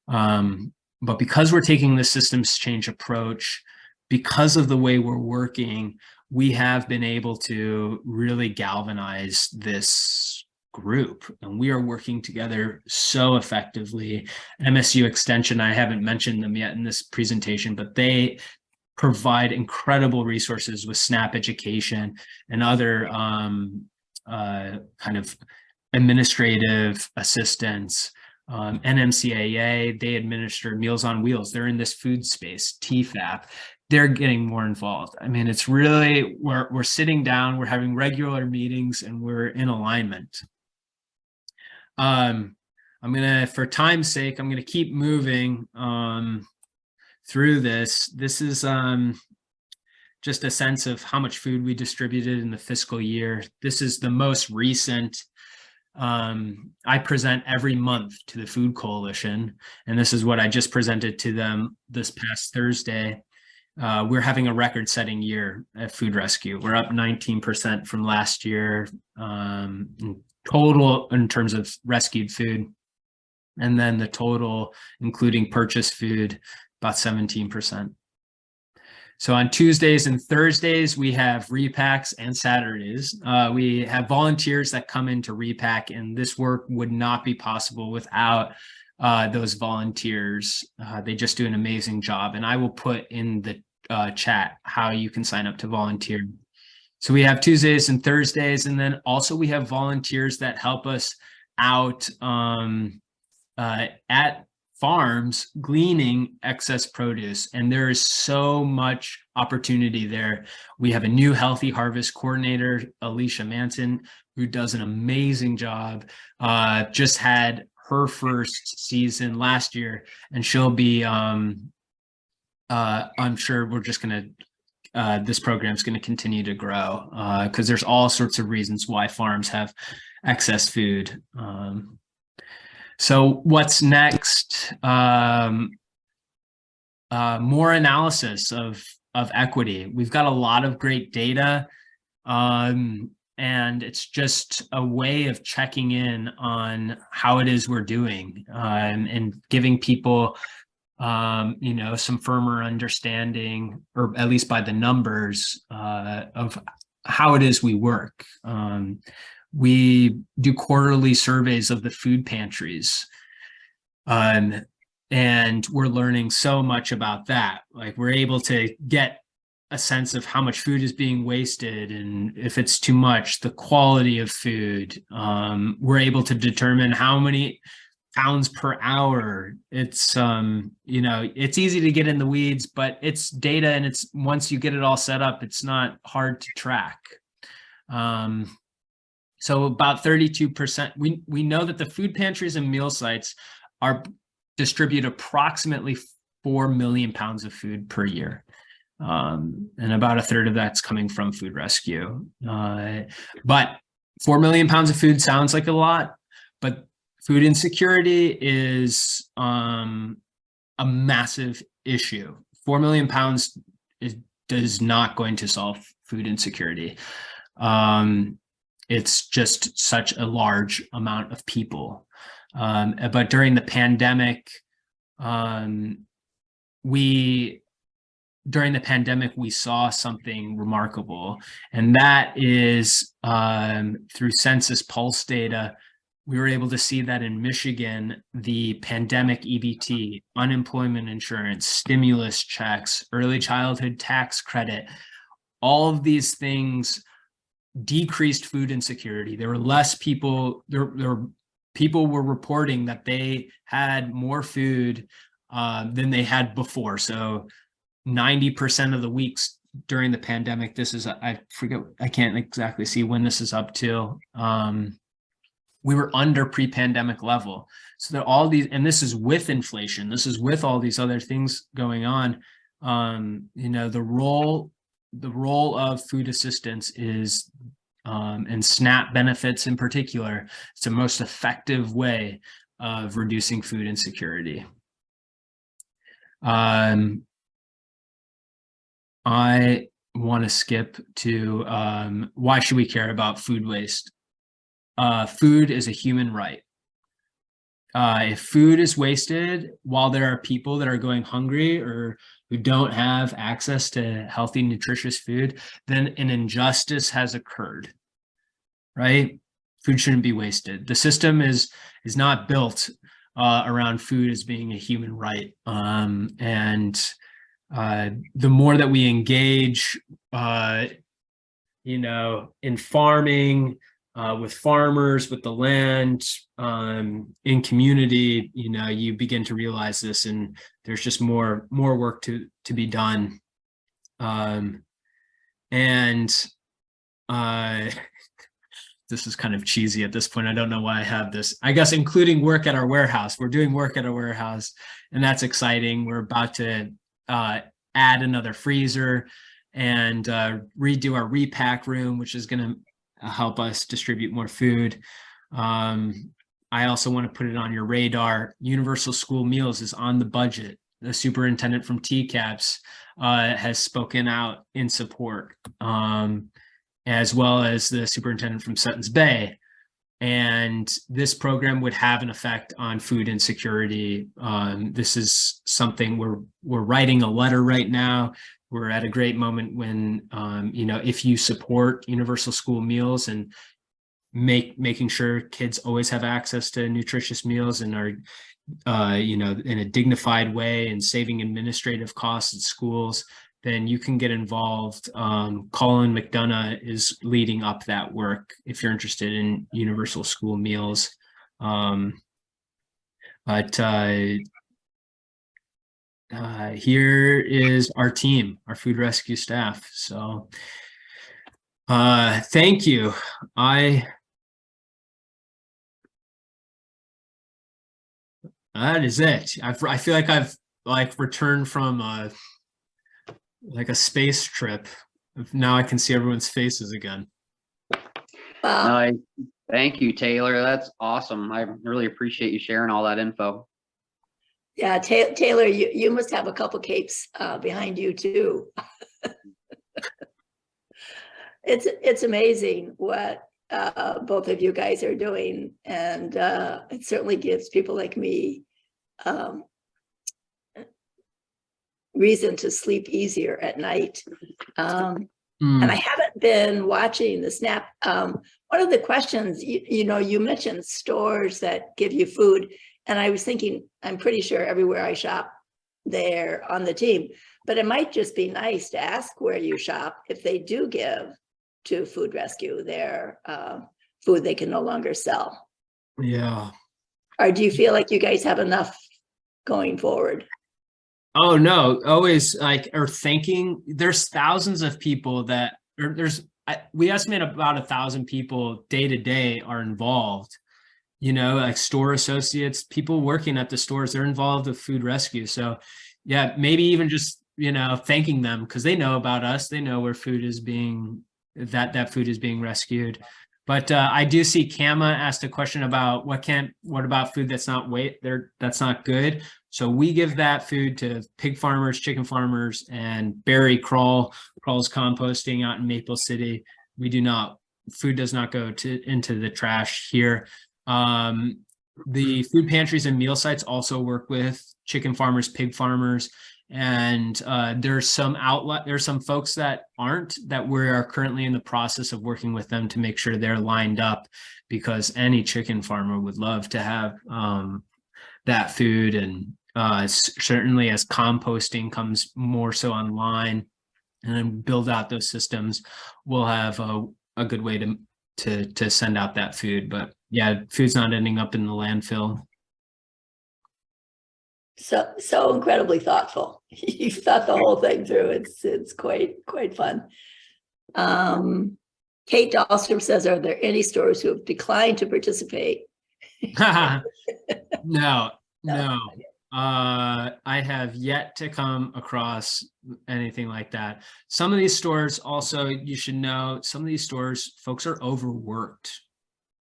But because we're taking the systems change approach, because of the way we're working, we have been able to really galvanize this group, and we are working together so effectively. MSU Extension, I haven't mentioned them yet in this presentation, but they provide incredible resources with SNAP education and other kind of administrative assistance. NMCAA, they administer Meals on Wheels. They're in this food space, TFAP. They're getting more involved. I mean, it's really, we're sitting down, we're having regular meetings, and we're in alignment. For time's sake, I'm gonna keep moving through this. This is just a sense of how much food we distributed in the fiscal year. This is the most recent. I present every month to the Food Coalition, and this is what I just presented to them this past Thursday. We're having a record-setting year at Food Rescue. We're up 19% from last year in total in terms of rescued food. And then the total, including purchased food, about 17%. So on Tuesdays and Thursdays, we have repacks, and Saturdays. We have volunteers that come in to repack, and this work would not be possible without those volunteers. They just do an amazing job, and I will put in the chat how you can sign up to volunteer. So we have Tuesdays and Thursdays, and then also we have volunteers that help us out at farms gleaning excess produce, and there is so much opportunity there. We have a new Healthy Harvest coordinator, Alicia Manson, who does an amazing job. Just had her first season last year, and she'll be I'm sure we're just gonna this program's going to continue to grow because there's all sorts of reasons why farms have excess food. So what's next? More analysis of equity. We've got a lot of great data, and it's just a way of checking in on how it is we're doing, and giving people some firmer understanding, or at least by the numbers, of how it is we work. We do quarterly surveys of the food pantries, and we're learning so much about that. Like, we're able to get a sense of how much food is being wasted, and if it's too much, the quality of food. We're able to determine how many pounds per hour. It's it's easy to get in the weeds, but it's data, and it's, once you get it all set up, it's not hard to track. So about 32%, we know that the food pantries and meal sites distribute approximately 4 million pounds of food per year. And about a third of that's coming from Food Rescue. But 4 million pounds of food sounds like a lot, but food insecurity is a massive issue. 4 million pounds is not going to solve food insecurity. It's just such a large amount of people. But during the pandemic, we saw something remarkable, and that is through Census Pulse data, we were able to see that in Michigan, the pandemic EBT, unemployment insurance, stimulus checks, early childhood tax credit, all of these things decreased food insecurity. There were less people, people were reporting that they had more food than they had before. So 90% of the weeks during the pandemic, this is, I forget, I can't exactly see when this is up to. We were under pre-pandemic level. So that all these, and this is with inflation, this is with all these other things going on. The role of food assistance is, and SNAP benefits in particular, it's the most effective way of reducing food insecurity. I want to skip to why should we care about food waste? Food is a human right. If food is wasted while there are people that are going hungry or who don't have access to healthy, nutritious food, then an injustice has occurred, right? Food shouldn't be wasted. The system is not built around food as being a human right. The more that we engage, in farming, with farmers, with the land, in community, you begin to realize this, and there's just more work to be done. This is kind of cheesy at this point. I don't know why I have this. I guess including work at our warehouse. We're doing work at our warehouse, and that's exciting. We're about to add another freezer and redo our repack room, which is going to help us distribute more food. I also want to put it on your radar. Universal school meals is on the budget. The superintendent from TCAPS has spoken out in support, as well as the superintendent from Suttons Bay. And this program would have an effect on food insecurity. This is something we're writing a letter right now. We're at a great moment when, if you support universal school meals and making sure kids always have access to nutritious meals and are, in a dignified way and saving administrative costs at schools, then you can get involved. Colin McDonough is leading up that work if you're interested in universal school meals. Here is our team, our food rescue staff. So thank you. That is it. I feel like I've returned from a space trip. Now I can see everyone's faces again. Nice. Thank you, Taylor. That's awesome. I really appreciate you sharing all that info. Yeah, Taylor, you must have a couple capes behind you too. It's amazing what both of you guys are doing, and it certainly gives people like me reason to sleep easier at night. And I haven't been watching the SNAP. One of the questions, you mentioned stores that give you food. And I was thinking, I'm pretty sure everywhere I shop, they're on the team. But it might just be nice to ask where you shop if they do give to food rescue their food they can no longer sell. Yeah. Or do you feel like you guys have enough going forward? Oh, no. Always thinking there's thousands of people that we estimate about 1,000 people day to day are involved. Like store associates, people working at the stores, they're involved with food rescue. So yeah, maybe even just, thanking them because they know about us. They know where food is being, that food is being rescued. But I do see Kama asked a question about what about food that's not that's not good. So we give that food to pig farmers, chicken farmers, and Barry Crawl's composting out in Maple City. Food does not go into the trash here. The food pantries and meal sites also work with chicken farmers, pig farmers, and there's some folks that we are currently in the process of working with them to make sure they're lined up, because any chicken farmer would love to have that food. And certainly as composting comes more so online and then build out those systems, we'll have a good way to send out that food. But yeah, food's not ending up in the landfill. So incredibly thoughtful. You've thought the whole thing through. It's quite fun. Kate Dahlstrom says, are there any stores who have declined to participate? No. I have yet to come across anything like that. Some of these stores also, you should know, some of these stores, folks are overworked,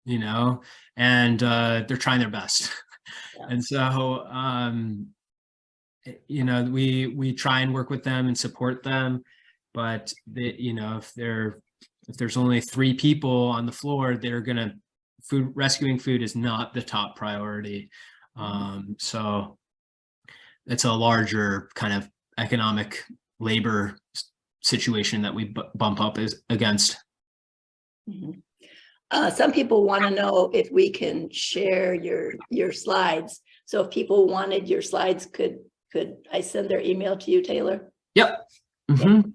and they're trying their best. Yeah. And so, we try and work with them and support them, but if there's only 3 people on the floor, rescuing food is not the top priority. So it's a larger kind of economic labor situation that we bump up against. Mm-hmm. Some people want to know if we can share your slides. So if people wanted your slides, could I send their email to you, Taylor? Yep. Mm-hmm.